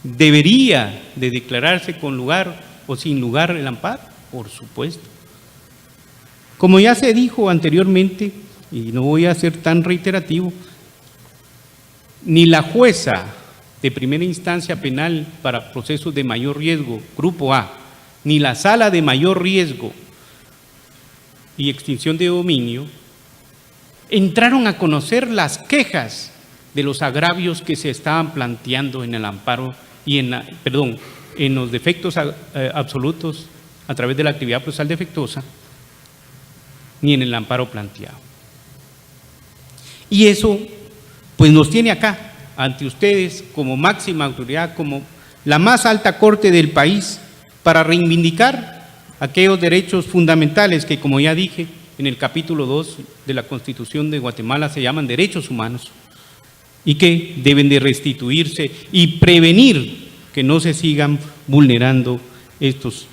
S6: ¿debería de declararse con lugar o sin lugar el amparo? Por supuesto. Como ya se dijo anteriormente, y no voy a ser tan reiterativo, ni la jueza de primera instancia penal para procesos de mayor riesgo, Grupo A, ni la sala de mayor riesgo y extinción de dominio, entraron a conocer las quejas de los agravios que se estaban planteando en el amparo y en los defectos absolutos a través de la actividad procesal defectuosa, ni en el amparo planteado. Y eso, pues nos tiene acá, ante ustedes, como máxima autoridad, como la más alta corte del país, para reivindicar aquellos derechos fundamentales que, como ya dije, en el capítulo 2 de la Constitución de Guatemala se llaman derechos humanos y que deben de restituirse y prevenir que no se sigan vulnerando estos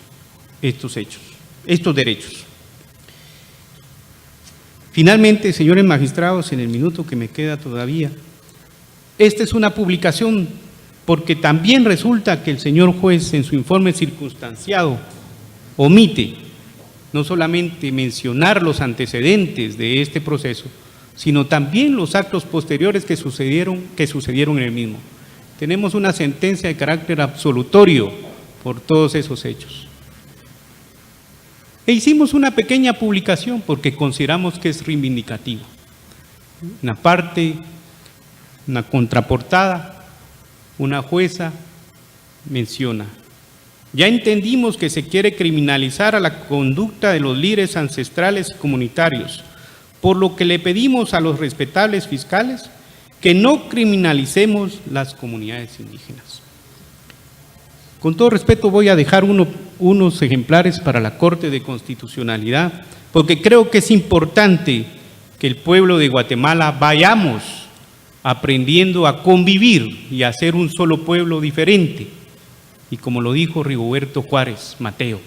S6: hechos, estos derechos. Finalmente, señores magistrados, en el minuto que me queda todavía, esta es una publicación porque también resulta que el señor juez en su informe circunstanciado omite no solamente mencionar los antecedentes de este proceso, sino también los actos posteriores que sucedieron en el mismo. Tenemos una sentencia de carácter absolutorio por todos esos hechos. E hicimos una pequeña publicación porque consideramos que es reivindicativo. Una parte, una contraportada, una jueza menciona: ya entendimos que se quiere criminalizar a la conducta de los líderes ancestrales y comunitarios, por lo que le pedimos a los respetables fiscales que no criminalicemos las comunidades indígenas. Con todo respeto voy a dejar unos ejemplares para la Corte de Constitucionalidad, porque creo que es importante que el pueblo de Guatemala vayamos aprendiendo a convivir y a ser un solo pueblo diferente. Y como lo dijo Rigoberto Juárez Mateo,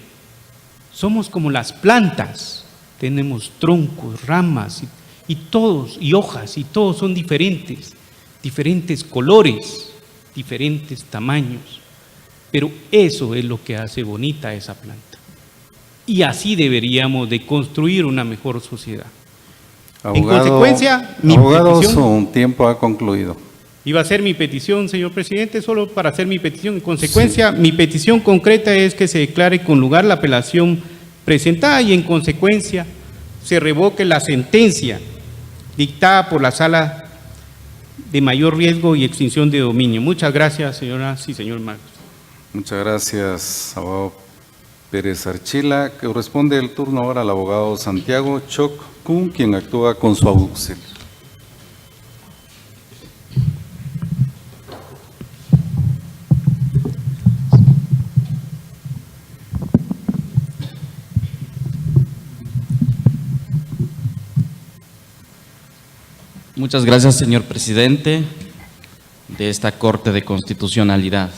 S6: somos como las plantas, tenemos troncos, ramas y hojas, y todos son diferentes colores, diferentes tamaños, pero eso es lo que hace bonita esa planta. Y así deberíamos de construir una mejor sociedad. En consecuencia, mi petición,
S1: su tiempo ha concluido.
S6: Iba a ser mi petición, señor presidente, solo para hacer mi petición. En consecuencia, mi petición concreta es que se declare con lugar la apelación presentada y en consecuencia se revoque la sentencia dictada por la Sala de Mayor Riesgo y Extinción de Dominio. Muchas gracias, señoras y señor Marcos.
S1: Muchas gracias, abogado Pérez Archila. Corresponde el turno ahora al abogado Santiago Choc Kun, quien actúa con su auxilio.
S7: Muchas gracias, señor presidente de esta Corte de Constitucionalidad.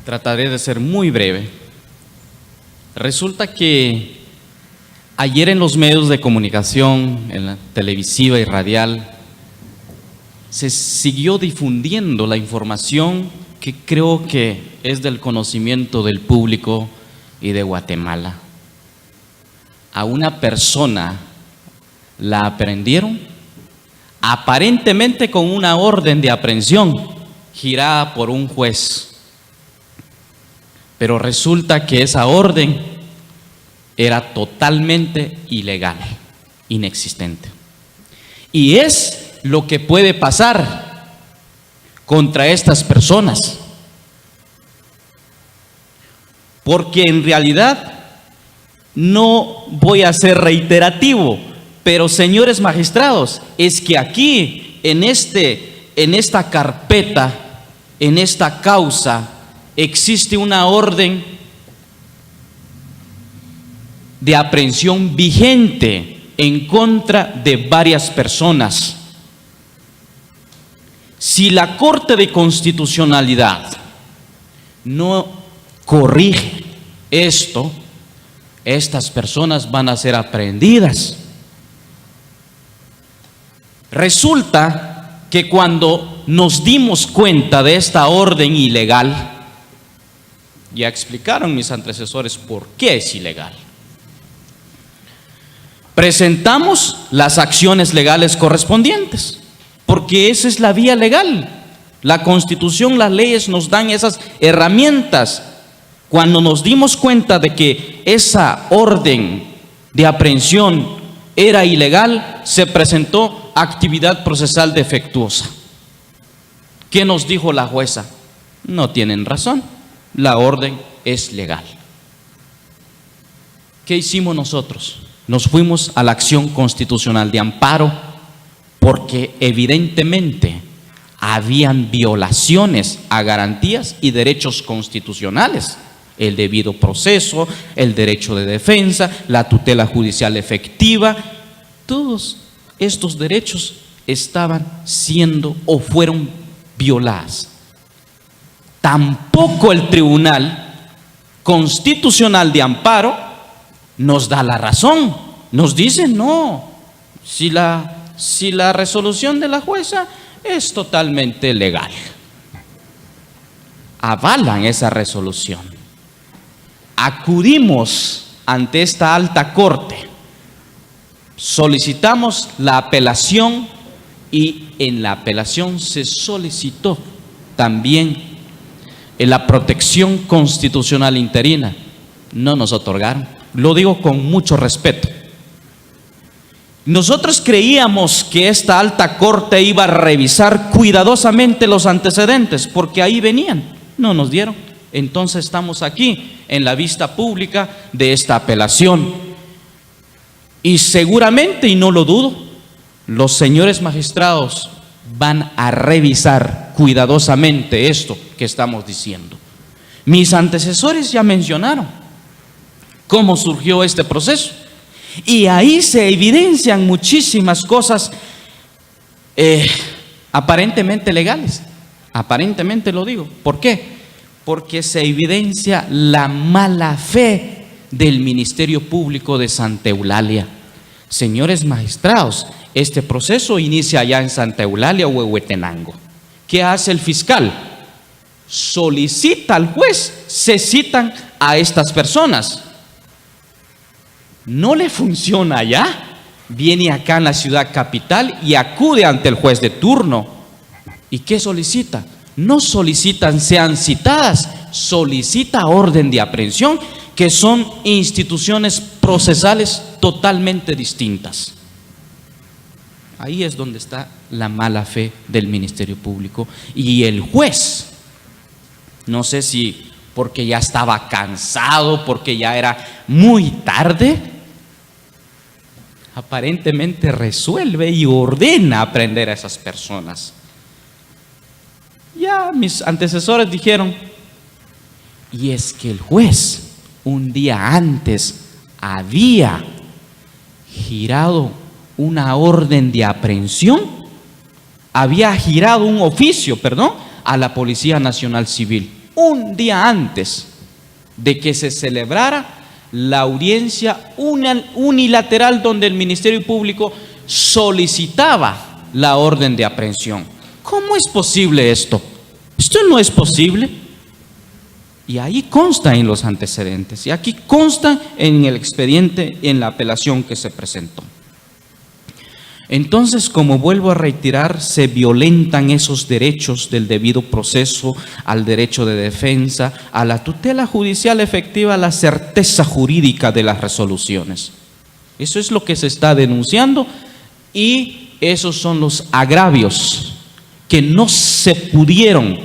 S7: Trataré de ser muy breve. Resulta que ayer en los medios de comunicación, en la televisiva y radial, se siguió difundiendo la información que creo que es del conocimiento del público y de Guatemala. A una persona la aprehendieron aparentemente con una orden de aprehensión girada por un juez, pero resulta que esa orden era totalmente ilegal, inexistente. Y es lo que puede pasar contra estas personas. Porque en realidad, no voy a ser reiterativo, pero señores magistrados, es que aquí, en esta carpeta, en esta causa, existe una orden de aprehensión vigente en contra de varias personas. Si la Corte de Constitucionalidad no corrige esto, estas personas van a ser aprehendidas. Resulta que cuando nos dimos cuenta de esta orden ilegal, ya explicaron mis antecesores por qué es ilegal. Presentamos las acciones legales correspondientes, porque esa es la vía legal. La Constitución, las leyes nos dan esas herramientas. Cuando nos dimos cuenta de que esa orden de aprehensión era ilegal, se presentó actividad procesal defectuosa. ¿Qué nos dijo la jueza? No tienen razón, la orden es legal. ¿Qué hicimos nosotros? Nos fuimos a la acción constitucional de amparo porque evidentemente habían violaciones a garantías y derechos constitucionales. El debido proceso, el derecho de defensa, la tutela judicial efectiva, todos estos derechos estaban siendo o fueron violados. Tampoco el Tribunal Constitucional de Amparo nos da la razón, nos dice no, si la resolución de la jueza es totalmente legal. Avalan esa resolución. Acudimos ante esta alta corte, solicitamos la apelación y en la apelación se solicitó también la protección constitucional interina. No nos otorgaron, lo digo con mucho respeto. Nosotros creíamos que esta alta corte iba a revisar cuidadosamente los antecedentes porque ahí venían, no nos dieron. Entonces estamos aquí en la vista pública de esta apelación y seguramente, y no lo dudo, los señores magistrados van a revisar cuidadosamente esto que estamos diciendo. Mis antecesores ya mencionaron cómo surgió este proceso y ahí se evidencian muchísimas cosas aparentemente legales, aparentemente lo digo. ¿Por qué? Porque se evidencia la mala fe del Ministerio Público de Santa Eulalia. Señores magistrados, este proceso inicia allá en Santa Eulalia, Huehuetenango. ¿Qué hace el fiscal? Solicita al juez, se citan a estas personas. No le funciona allá, viene acá en la ciudad capital y acude ante el juez de turno. ¿Y qué solicita? No solicitan sean citadas, solicita orden de aprehensión, que son instituciones procesales totalmente distintas. Ahí es donde está la mala fe del Ministerio Público. Y el juez, no sé si porque ya estaba cansado, porque ya era muy tarde, aparentemente resuelve y ordena aprehender a esas personas. Ya mis antecesores dijeron, y es que el juez un día antes había girado una orden de aprehensión, había girado un oficio, a la Policía Nacional Civil, un día antes de que se celebrara la audiencia unilateral donde el Ministerio Público solicitaba la orden de aprehensión. ¿Cómo es posible esto? Esto no es posible. Y ahí consta en los antecedentes, y aquí consta en el expediente, en la apelación que se presentó. Entonces, como vuelvo a reiterar, se violentan esos derechos del debido proceso, al derecho de defensa, a la tutela judicial efectiva, a la certeza jurídica de las resoluciones. Eso es lo que se está denunciando y esos son los agravios que no se pudieron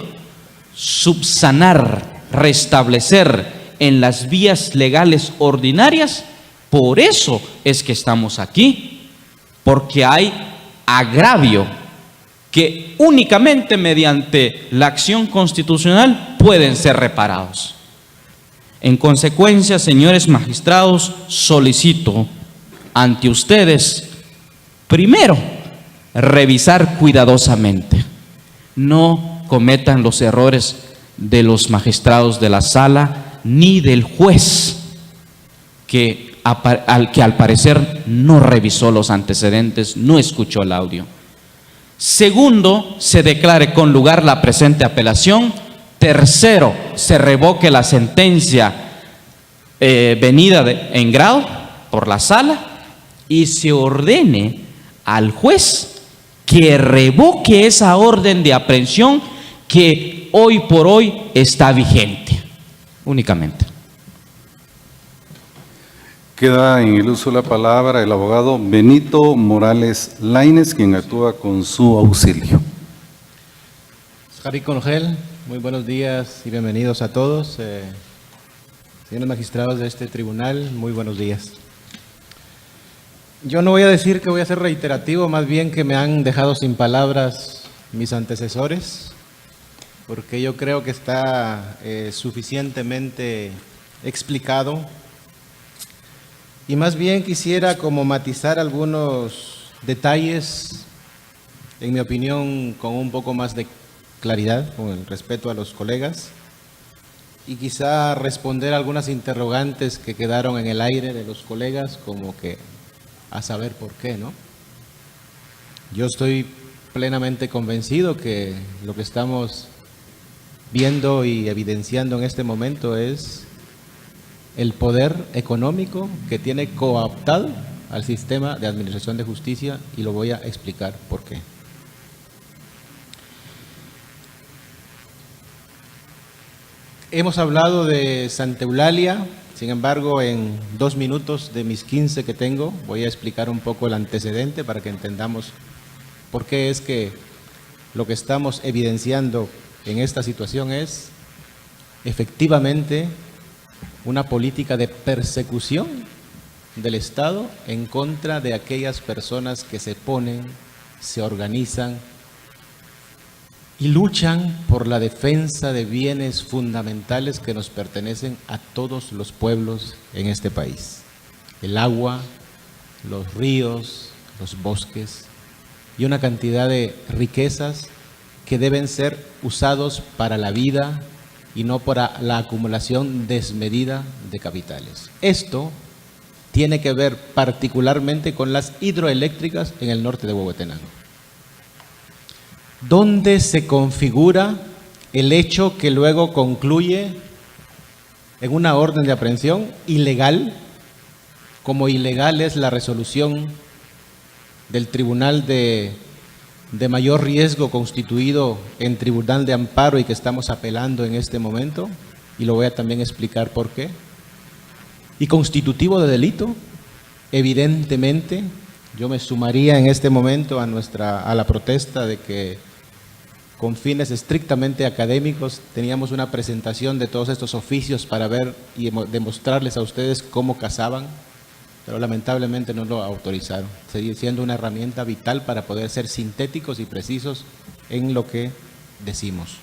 S7: subsanar, restablecer en las vías legales ordinarias. Por eso es que estamos aquí, porque hay agravio que únicamente mediante la acción constitucional pueden ser reparados. En consecuencia, señores magistrados, solicito ante ustedes, primero, revisar cuidadosamente. No cometan los errores de los magistrados de la sala ni del juez que al parecer no revisó los antecedentes, no escuchó el audio. Segundo, se declare con lugar la presente apelación. Tercero, se revoque la sentencia venida en grado por la sala y se ordene al juez que revoque esa orden de aprehensión que hoy por hoy está vigente, únicamente.
S1: Queda en el uso de la palabra el abogado Benito Morales Lainez, quien actúa con su auxilio.
S8: Jari Congel, muy buenos días y bienvenidos a todos. Señores magistrados de este tribunal, muy buenos días. Yo no voy a decir que voy a ser reiterativo, más bien que me han dejado sin palabras mis antecesores, porque yo creo que está suficientemente explicado. Y más bien quisiera como matizar algunos detalles, en mi opinión, con un poco más de claridad, con el respeto a los colegas, y quizá responder algunas interrogantes que quedaron en el aire de los colegas, como que a saber por qué, ¿no? Yo estoy plenamente convencido que lo que estamos viendo y evidenciando en este momento es el poder económico que tiene cooptado al sistema de administración de justicia, y lo voy a explicar por qué. Hemos hablado de Santa Eulalia, sin embargo, en 2 minutos de mis 15 que tengo, voy a explicar un poco el antecedente para que entendamos por qué es que lo que estamos evidenciando en esta situación es efectivamente una política de persecución del Estado en contra de aquellas personas que se ponen, se organizan y luchan por la defensa de bienes fundamentales que nos pertenecen a todos los pueblos en este país. El agua, los ríos, los bosques y una cantidad de riquezas que deben ser usados para la vida y no para la acumulación desmedida de capitales. Esto tiene que ver particularmente con las hidroeléctricas en el norte de Huehuetenango, donde se configura el hecho que luego concluye en una orden de aprehensión ilegal, como ilegal es la resolución del Tribunal de mayor riesgo constituido en Tribunal de Amparo y que estamos apelando en este momento, y lo voy a también explicar por qué. Y constitutivo de delito, evidentemente, yo me sumaría en este momento a la protesta de que con fines estrictamente académicos teníamos una presentación de todos estos oficios para ver y demostrarles a ustedes cómo cazaban, pero lamentablemente no lo autorizaron, sigue siendo una herramienta vital para poder ser sintéticos y precisos en lo que decimos.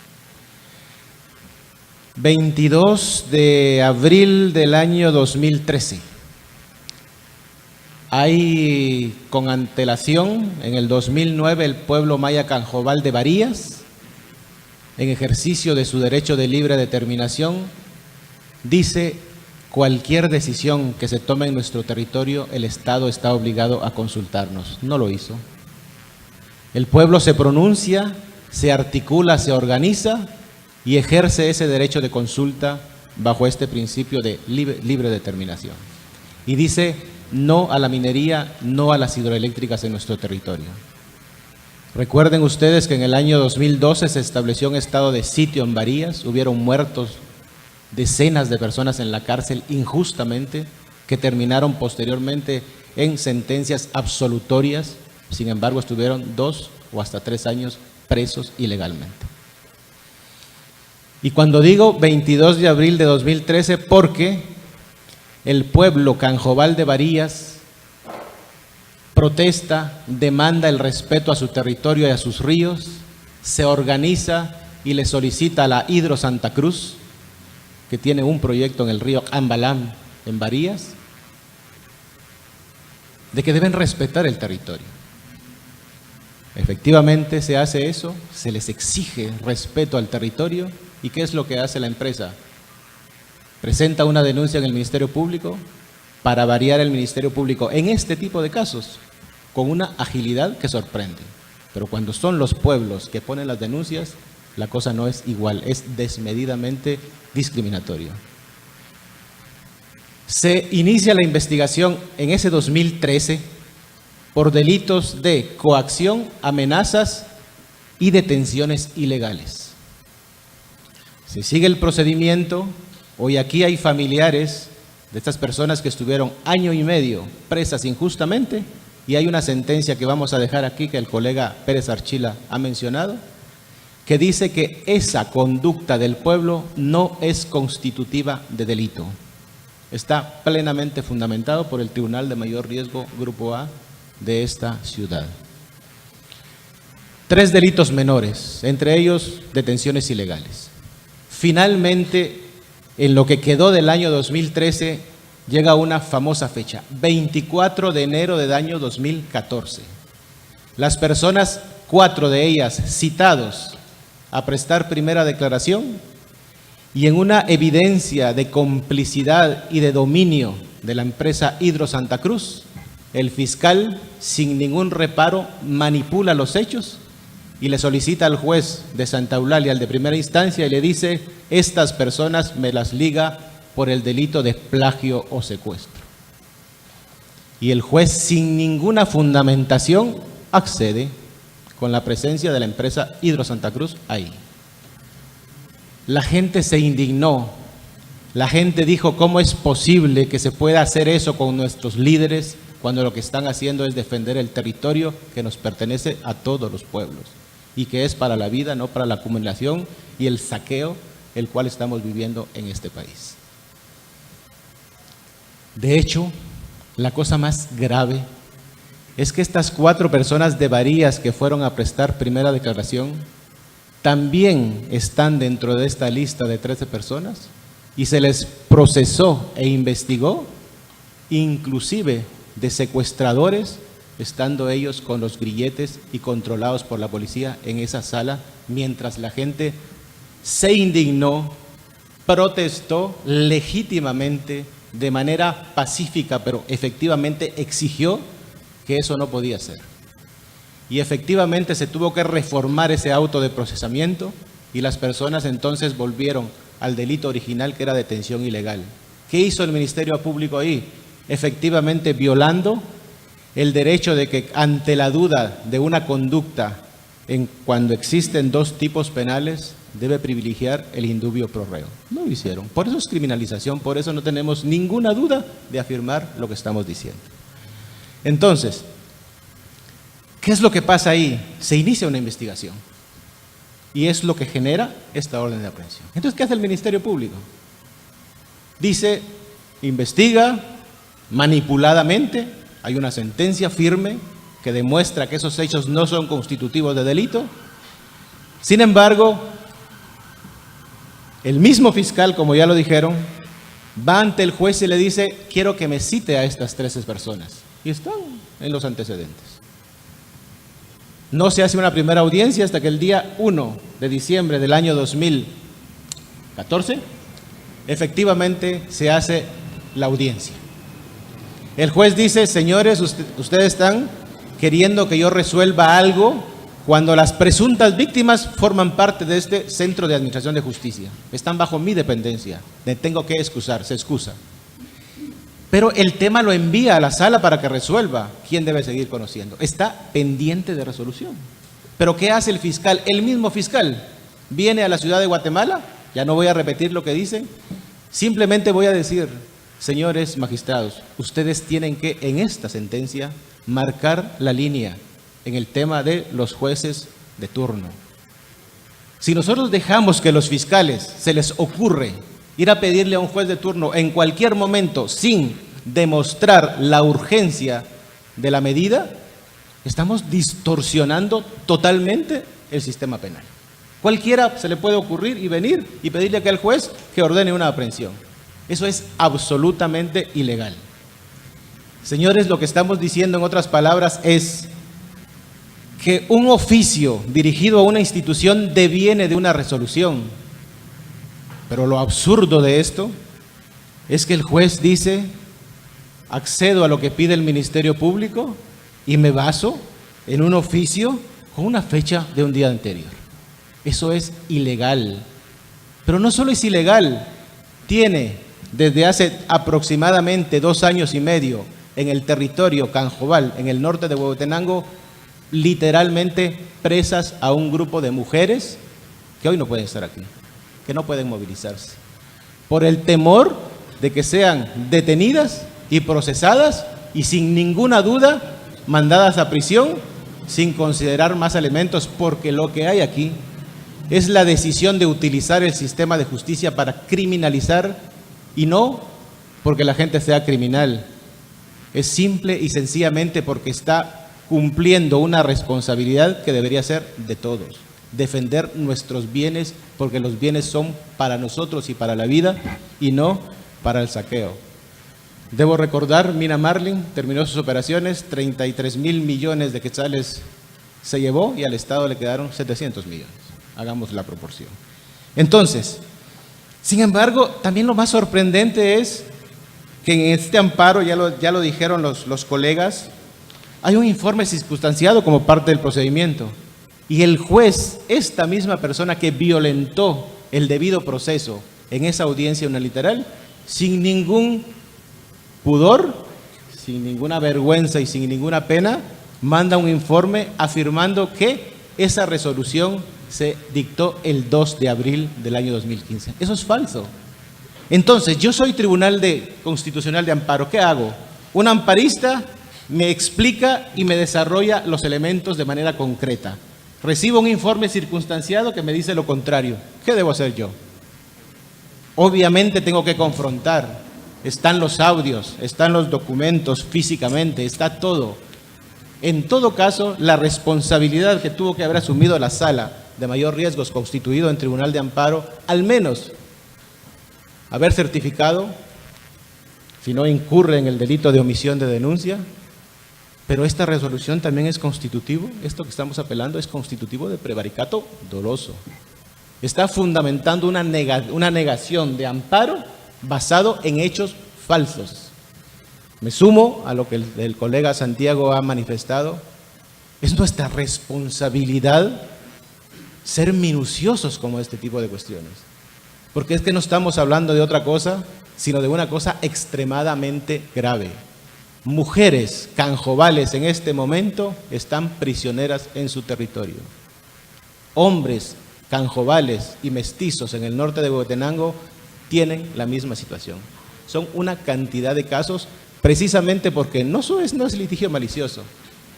S8: 22 de abril del año 2013. Hay con antelación, en el 2009, el pueblo maya Canjobal de Varías, en ejercicio de su derecho de libre determinación, dice: cualquier decisión que se tome en nuestro territorio, el Estado está obligado a consultarnos. No lo hizo. El pueblo se pronuncia, se articula, se organiza y ejerce ese derecho de consulta bajo este principio de libre determinación. Y dice no a la minería, no a las hidroeléctricas en nuestro territorio. Recuerden ustedes que en el año 2012 se estableció un estado de sitio en Varías, hubieron muertos decenas de personas en la cárcel injustamente, que terminaron posteriormente en sentencias absolutorias Sin embargo, estuvieron 2 o hasta 3 años presos ilegalmente. Y cuando digo 22 de abril de 2013, porque el pueblo Canjobal de Varías protesta, demanda el respeto a su territorio y a sus ríos, se organiza y le solicita a la Hidro Santa Cruz, que tiene un proyecto en el río Ambalam, en Varías, de que deben respetar el territorio. Efectivamente se hace eso, se les exige respeto al territorio. ¿Y qué es lo que hace la empresa? Presenta una denuncia en el Ministerio Público. Para variar, el Ministerio Público en este tipo de casos, con una agilidad que sorprende. Pero cuando son los pueblos que ponen las denuncias, la cosa no es igual, es desmedidamente discriminatorio. Se inicia la investigación en ese 2013 por delitos de coacción, amenazas y detenciones ilegales. Se sigue el procedimiento. Hoy aquí hay familiares de estas personas que estuvieron año y medio presas injustamente, y hay una sentencia que vamos a dejar aquí, que el colega Pérez Archila ha mencionado, que dice que esa conducta del pueblo no es constitutiva de delito. Está plenamente fundamentado por el Tribunal de Mayor Riesgo Grupo A de esta ciudad. 3 delitos menores, entre ellos detenciones ilegales. Finalmente, en lo que quedó del año 2013, llega una famosa fecha, 24 de enero del año 2014. Las personas, 4 de ellas citados a prestar primera declaración, y en una evidencia de complicidad y de dominio de la empresa Hidro Santa Cruz, el fiscal, sin ningún reparo, manipula los hechos y le solicita al juez de Santa Eulalia, al de primera instancia, y le dice: estas personas me las liga por el delito de plagio o secuestro. Y el juez, sin ninguna fundamentación, accede con la presencia de la empresa Hidro Santa Cruz ahí. La gente se indignó, la gente dijo: ¿cómo es posible que se pueda hacer eso con nuestros líderes cuando lo que están haciendo es defender el territorio que nos pertenece a todos los pueblos y que es para la vida, no para la acumulación y el saqueo el cual estamos viviendo en este país? De hecho, la cosa más grave es que estas 4 personas de Varías que fueron a prestar primera declaración también están dentro de esta lista de 13 personas y se les procesó e investigó, inclusive de secuestradores, estando ellos con los grilletes y controlados por la policía en esa sala, mientras la gente se indignó, protestó legítimamente, de manera pacífica, pero efectivamente exigió que eso no podía ser. Y efectivamente se tuvo que reformar ese auto de procesamiento y las personas entonces volvieron al delito original, que era detención ilegal. ¿Qué hizo el Ministerio Público ahí? Efectivamente violando el derecho de que, ante la duda de una conducta, cuando existen 2 tipos penales, debe privilegiar el indubio pro reo. No lo hicieron. Por eso es criminalización, por eso no tenemos ninguna duda de afirmar lo que estamos diciendo. Entonces, ¿qué es lo que pasa ahí? Se inicia una investigación y es lo que genera esta orden de aprehensión. Entonces, ¿qué hace el Ministerio Público? Dice, investiga manipuladamente, hay una sentencia firme que demuestra que esos hechos no son constitutivos de delito. Sin embargo, el mismo fiscal, como ya lo dijeron, va ante el juez y le dice: quiero que me cite a estas 13 personas. Y están en los antecedentes. No se hace una primera audiencia hasta que el día 1 de diciembre del año 2014, efectivamente se hace la audiencia. El juez dice: señores, ustedes están queriendo que yo resuelva algo cuando las presuntas víctimas forman parte de este Centro de Administración de Justicia. Están bajo mi dependencia. Me tengo que excusar, se excusa. Pero el tema lo envía a la sala para que resuelva quién debe seguir conociendo. Está pendiente de resolución. ¿Pero qué hace el fiscal? El mismo fiscal viene a la ciudad de Guatemala. Ya no voy a repetir lo que dicen. Simplemente voy a decir: señores magistrados, ustedes tienen que, en esta sentencia, marcar la línea en el tema de los jueces de turno. Si nosotros dejamos que los fiscales se les ocurre ir a pedirle a un juez de turno en cualquier momento sin demostrar la urgencia de la medida, estamos distorsionando totalmente el sistema penal. Cualquiera se le puede ocurrir y venir y pedirle a aquel juez que ordene una aprehensión. Eso es absolutamente ilegal. Señores, lo que estamos diciendo en otras palabras es que un oficio dirigido a una institución deviene de una resolución. Pero lo absurdo de esto es que el juez dice: accedo a lo que pide el Ministerio Público y me baso en un oficio con una fecha de un día anterior. Eso es ilegal. Pero no solo es ilegal, tiene desde hace aproximadamente 2 años y medio en el territorio Canjobal, en el norte de Huehuetenango, literalmente presas a un grupo de mujeres que hoy no pueden estar aquí, que no pueden movilizarse, por el temor de que sean detenidas y procesadas y sin ninguna duda mandadas a prisión sin considerar más elementos, porque lo que hay aquí es la decisión de utilizar el sistema de justicia para criminalizar, y no porque la gente sea criminal, es simple y sencillamente porque está cumpliendo una responsabilidad que debería ser de todos: defender nuestros bienes, porque los bienes son para nosotros y para la vida, y no para el saqueo. Debo recordar, Mina Marlin terminó sus operaciones, 33,000 millones de quetzales se llevó y al Estado le quedaron 700 millones. Hagamos la proporción. Entonces, sin embargo, también lo más sorprendente es que en este amparo, ya lo dijeron los colegas, hay un informe circunstanciado como parte del procedimiento. Y el juez, esta misma persona que violentó el debido proceso en esa audiencia unilateral, sin ningún pudor, sin ninguna vergüenza y sin ninguna pena, manda un informe afirmando que esa resolución se dictó el 2 de abril del año 2015. Eso es falso. Entonces, yo soy Tribunal Constitucional de Amparo. ¿Qué hago? Un amparista me explica y me desarrolla los elementos de manera concreta. Recibo un informe circunstanciado que me dice lo contrario. ¿Qué debo hacer yo? Obviamente tengo que confrontar. Están los audios, están los documentos físicamente, está todo. En todo caso, la responsabilidad que tuvo que haber asumido la Sala de Mayor Riesgos constituido en Tribunal de Amparo, al menos haber certificado, si no incurre en el delito de omisión de denuncia. Pero esta resolución también es constitutivo, esto que estamos apelando es constitutivo de prevaricato doloso. Está fundamentando una negación de amparo basado en hechos falsos. Me sumo a lo que el colega Santiago ha manifestado. Es nuestra responsabilidad ser minuciosos como este tipo de cuestiones. Porque es que no estamos hablando de otra cosa, sino de una cosa extremadamente grave. Mujeres canjobales en este momento están prisioneras en su territorio. Hombres canjobales y mestizos en el norte de Huehuetenango tienen la misma situación. Son una cantidad de casos, precisamente porque no es litigio malicioso,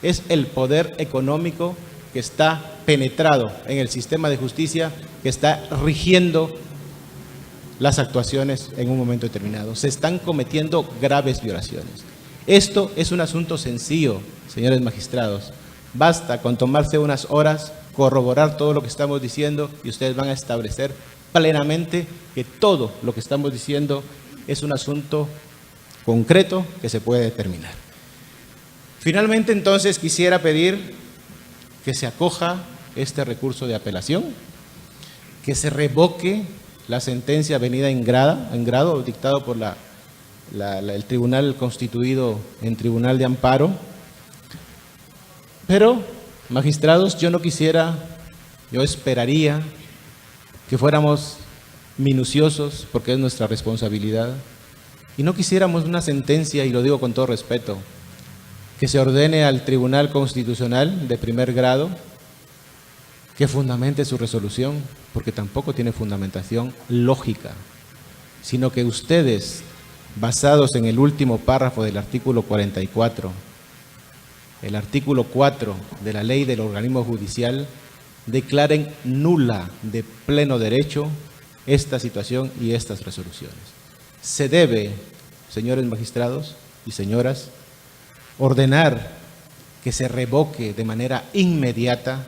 S8: es el poder económico que está penetrado en el sistema de justicia, que está rigiendo las actuaciones en un momento determinado. Se están cometiendo graves violaciones. Esto es un asunto sencillo, señores magistrados. Basta con tomarse unas horas, corroborar todo lo que estamos diciendo y ustedes van a establecer plenamente que todo lo que estamos diciendo es un asunto concreto que se puede determinar. Finalmente, entonces, quisiera pedir que se acoja este recurso de apelación, que se revoque la sentencia venida en grado dictado por el tribunal constituido en Tribunal de Amparo. Pero, magistrados, yo esperaría que fuéramos minuciosos, porque es nuestra responsabilidad, y no quisiéramos una sentencia, y lo digo con todo respeto, que se ordene al Tribunal Constitucional de primer grado que fundamente su resolución, porque tampoco tiene fundamentación lógica, sino que ustedes, basados en el último párrafo del artículo 44, el artículo 4 de la ley del organismo judicial, declaren nula de pleno derecho esta situación y estas resoluciones. Se debe, señores magistrados y señoras, ordenar que se revoque de manera inmediata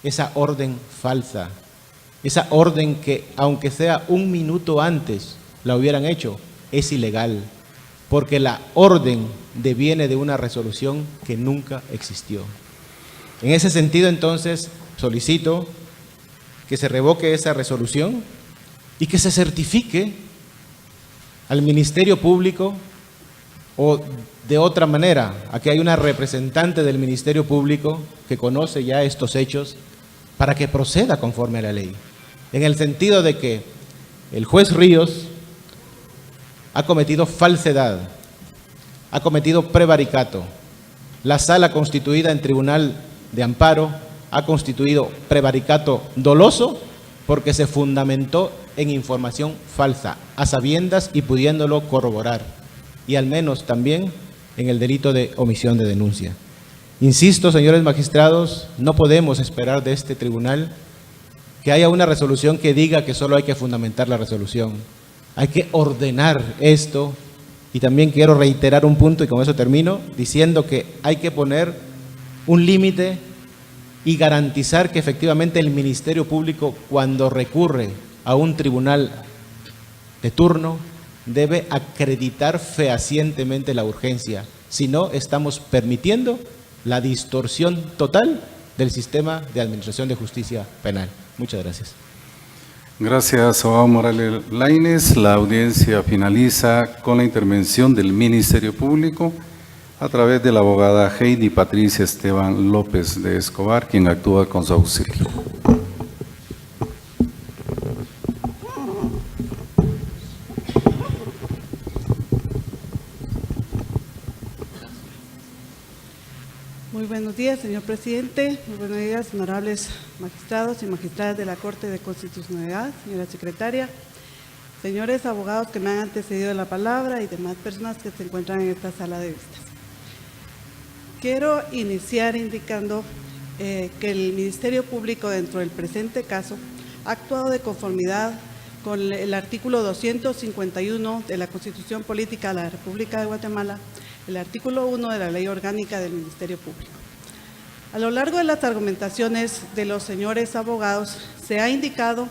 S8: esa orden falsa, esa orden que, aunque sea un minuto antes la hubieran hecho, es ilegal, porque la orden deviene de una resolución que nunca existió. En ese sentido, entonces, solicito que se revoque esa resolución y que se certifique al Ministerio Público, o de otra manera, aquí hay una representante del Ministerio Público que conoce ya estos hechos, para que proceda conforme a la ley, en el sentido de que el juez Ríos ha cometido falsedad, ha cometido prevaricato, la sala constituida en Tribunal de Amparo ha constituido prevaricato doloso porque se fundamentó en información falsa, a sabiendas y pudiéndolo corroborar, y al menos también en el delito de omisión de denuncia. Insisto, señores magistrados, no podemos esperar de este tribunal que haya una resolución que diga que solo hay que fundamentar la resolución. Hay que ordenar esto, y también quiero reiterar un punto, y con eso termino, diciendo que hay que poner un límite y garantizar que efectivamente el Ministerio Público, cuando recurre a un tribunal de turno, debe acreditar fehacientemente la urgencia. Si no, estamos permitiendo la distorsión total del sistema de administración de justicia penal. Muchas gracias.
S1: Gracias, abogado Morales Lainez. La audiencia finaliza con la intervención del Ministerio Público a través de la abogada Heidi Patricia Esteban López de Escobar, quien actúa con su auxilio.
S9: Muy buenos días, señor presidente. Muy buenos días, honorables magistrados y magistradas de la Corte de Constitucionalidad, señora secretaria, señores abogados que me han antecedido en la palabra y demás personas que se encuentran en esta sala de vistas. Quiero iniciar indicando que el Ministerio Público, dentro del presente caso, ha actuado de conformidad con el artículo 251 de la Constitución Política de la República de Guatemala, el artículo 1 de la Ley Orgánica del Ministerio Público. A lo largo de las argumentaciones de los señores abogados se ha indicado,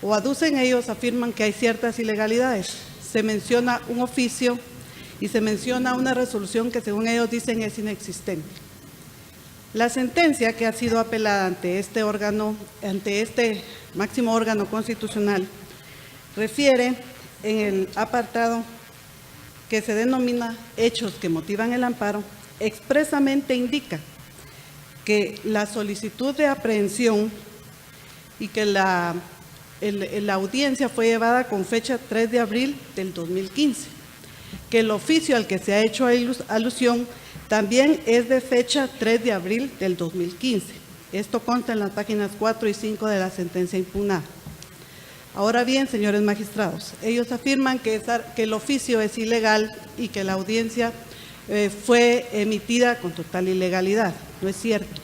S9: o aducen ellos, afirman que hay ciertas ilegalidades. Se menciona un oficio y se menciona una resolución que, según ellos dicen, es inexistente. La sentencia que ha sido apelada ante este órgano, ante este máximo órgano constitucional, refiere en el apartado que se denomina hechos que motivan el amparo, expresamente indica que la solicitud de aprehensión y que la audiencia fue llevada con fecha 3 de abril del 2015, que el oficio al que se ha hecho alusión también es de fecha 3 de abril del 2015. Esto consta en las páginas 4 y 5 de la sentencia impugnada. Ahora bien, señores magistrados, ellos afirman que el oficio es ilegal y que la audiencia fue emitida con total ilegalidad. No es cierto.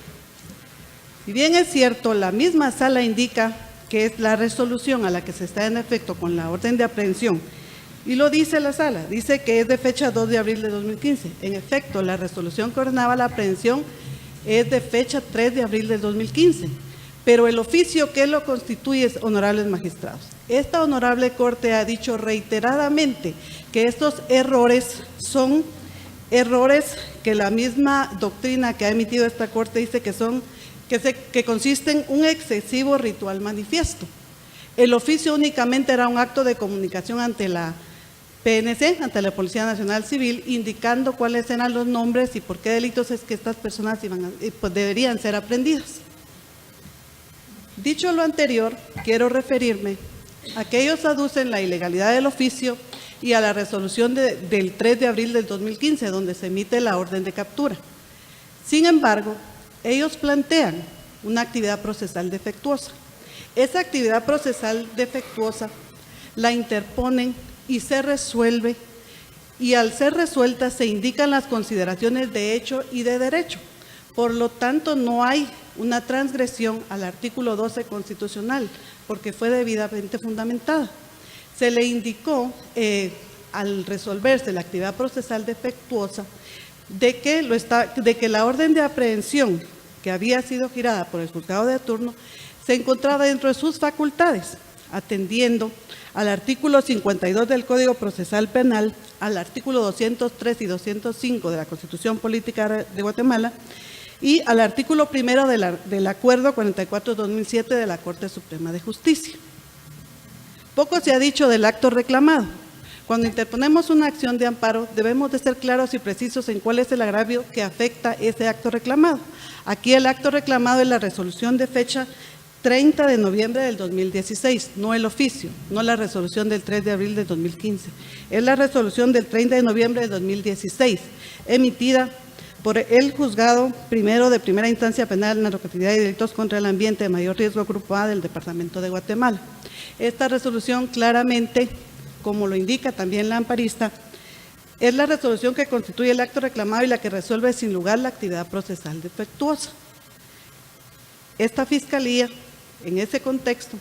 S9: Si bien es cierto, la misma sala indica que es la resolución a la que se está en efecto con la orden de aprehensión, y lo dice la sala, dice que es de fecha 2 de abril de 2015. En efecto, la resolución que ordenaba la aprehensión es de fecha 3 de abril del 2015. Pero el oficio que lo constituye es, honorables magistrados. Esta honorable Corte ha dicho reiteradamente que estos errores son errores que la misma doctrina que ha emitido esta Corte dice que consisten en un excesivo ritual manifiesto. El oficio únicamente era un acto de comunicación ante la PNC, ante la Policía Nacional Civil, indicando cuáles eran los nombres y por qué delitos es que estas personas deberían ser aprehendidas. Dicho lo anterior, quiero referirme a que ellos aducen la ilegalidad del oficio y a la resolución del 3 de abril del 2015, donde se emite la orden de captura. Sin embargo, ellos plantean una actividad procesal defectuosa. Esa actividad procesal defectuosa la interponen y se resuelve, y al ser resuelta se indican las consideraciones de hecho y de derecho. Por lo tanto, no hay una transgresión al artículo 12 constitucional, porque fue debidamente fundamentada. Se le indicó, al resolverse la actividad procesal defectuosa, de que la orden de aprehensión que había sido girada por el juzgado de turno se encontraba dentro de sus facultades, atendiendo al artículo 52 del Código Procesal Penal, al artículo 203 y 205 de la Constitución Política de Guatemala y al artículo 1 del Acuerdo 44-2007 de la Corte Suprema de Justicia. Poco se ha dicho del acto reclamado. Cuando interponemos una acción de amparo, debemos de ser claros y precisos en cuál es el agravio que afecta ese acto reclamado. Aquí el acto reclamado es la resolución de fecha 30 de noviembre del 2016, no el oficio, no la resolución del 3 de abril del 2015. Es la resolución del 30 de noviembre del 2016, emitida por el Juzgado Primero de Primera Instancia Penal, Narcoactividad y Delitos contra el Ambiente de Mayor Riesgo Grupo A del Departamento de Guatemala. Esta resolución claramente, como lo indica también la amparista, es la resolución que constituye el acto reclamado y la que resuelve sin lugar la actividad procesal defectuosa. Esta Fiscalía, en ese contexto,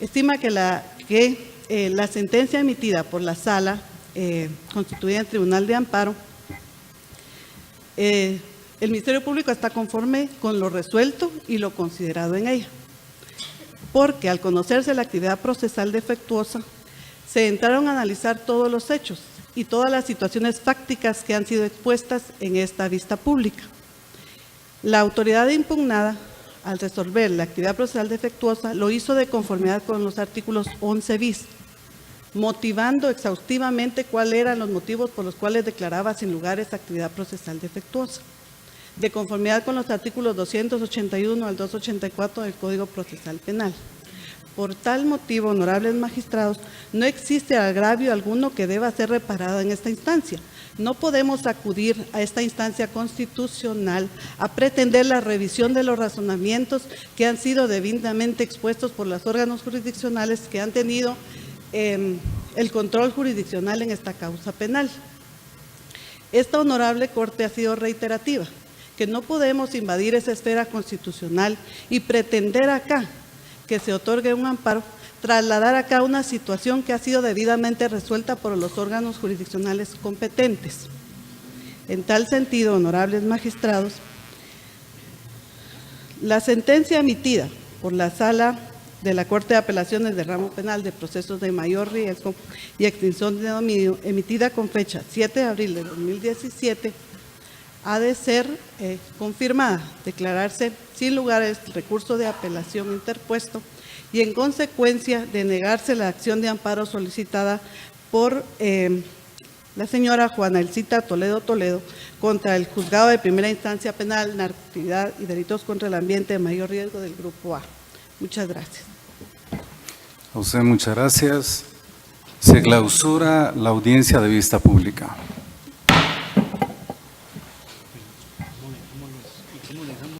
S9: estima que la sentencia emitida por la Sala constituida en Tribunal de Amparo, el Ministerio Público está conforme con lo resuelto y lo considerado en ella, porque al conocerse la actividad procesal defectuosa, se entraron a analizar todos los hechos y todas las situaciones fácticas que han sido expuestas en esta vista pública. La autoridad impugnada, al resolver la actividad procesal defectuosa, lo hizo de conformidad con los artículos 11 bis, motivando exhaustivamente cuáles eran los motivos por los cuales declaraba sin lugar esa actividad procesal defectuosa, de conformidad con los artículos 281 al 284 del Código Procesal Penal. Por tal motivo, honorables magistrados, no existe agravio alguno que deba ser reparado en esta instancia. No podemos acudir a esta instancia constitucional a pretender la revisión de los razonamientos que han sido debidamente expuestos por los órganos jurisdiccionales que han tenido el control jurisdiccional en esta causa penal. Esta honorable Corte ha sido reiterativa, que no podemos invadir esa esfera constitucional y pretender acá que se otorgue un amparo, trasladar acá una situación que ha sido debidamente resuelta por los órganos jurisdiccionales competentes. En tal sentido, honorables magistrados, la sentencia emitida por la Sala de la Corte de Apelaciones del Ramo Penal de Procesos de Mayor Riesgo y Extinción de Dominio, emitida con fecha 7 de abril de 2017, ha de ser confirmada, declararse sin lugar el recurso de apelación interpuesto y en consecuencia de negarse la acción de amparo solicitada por la señora Juana Elcita Toledo contra el Juzgado de Primera Instancia Penal, Narcoactividad y Delitos contra el Ambiente de Mayor Riesgo del Grupo A. Muchas gracias.
S1: A usted muchas gracias. Se clausura la audiencia de vista pública.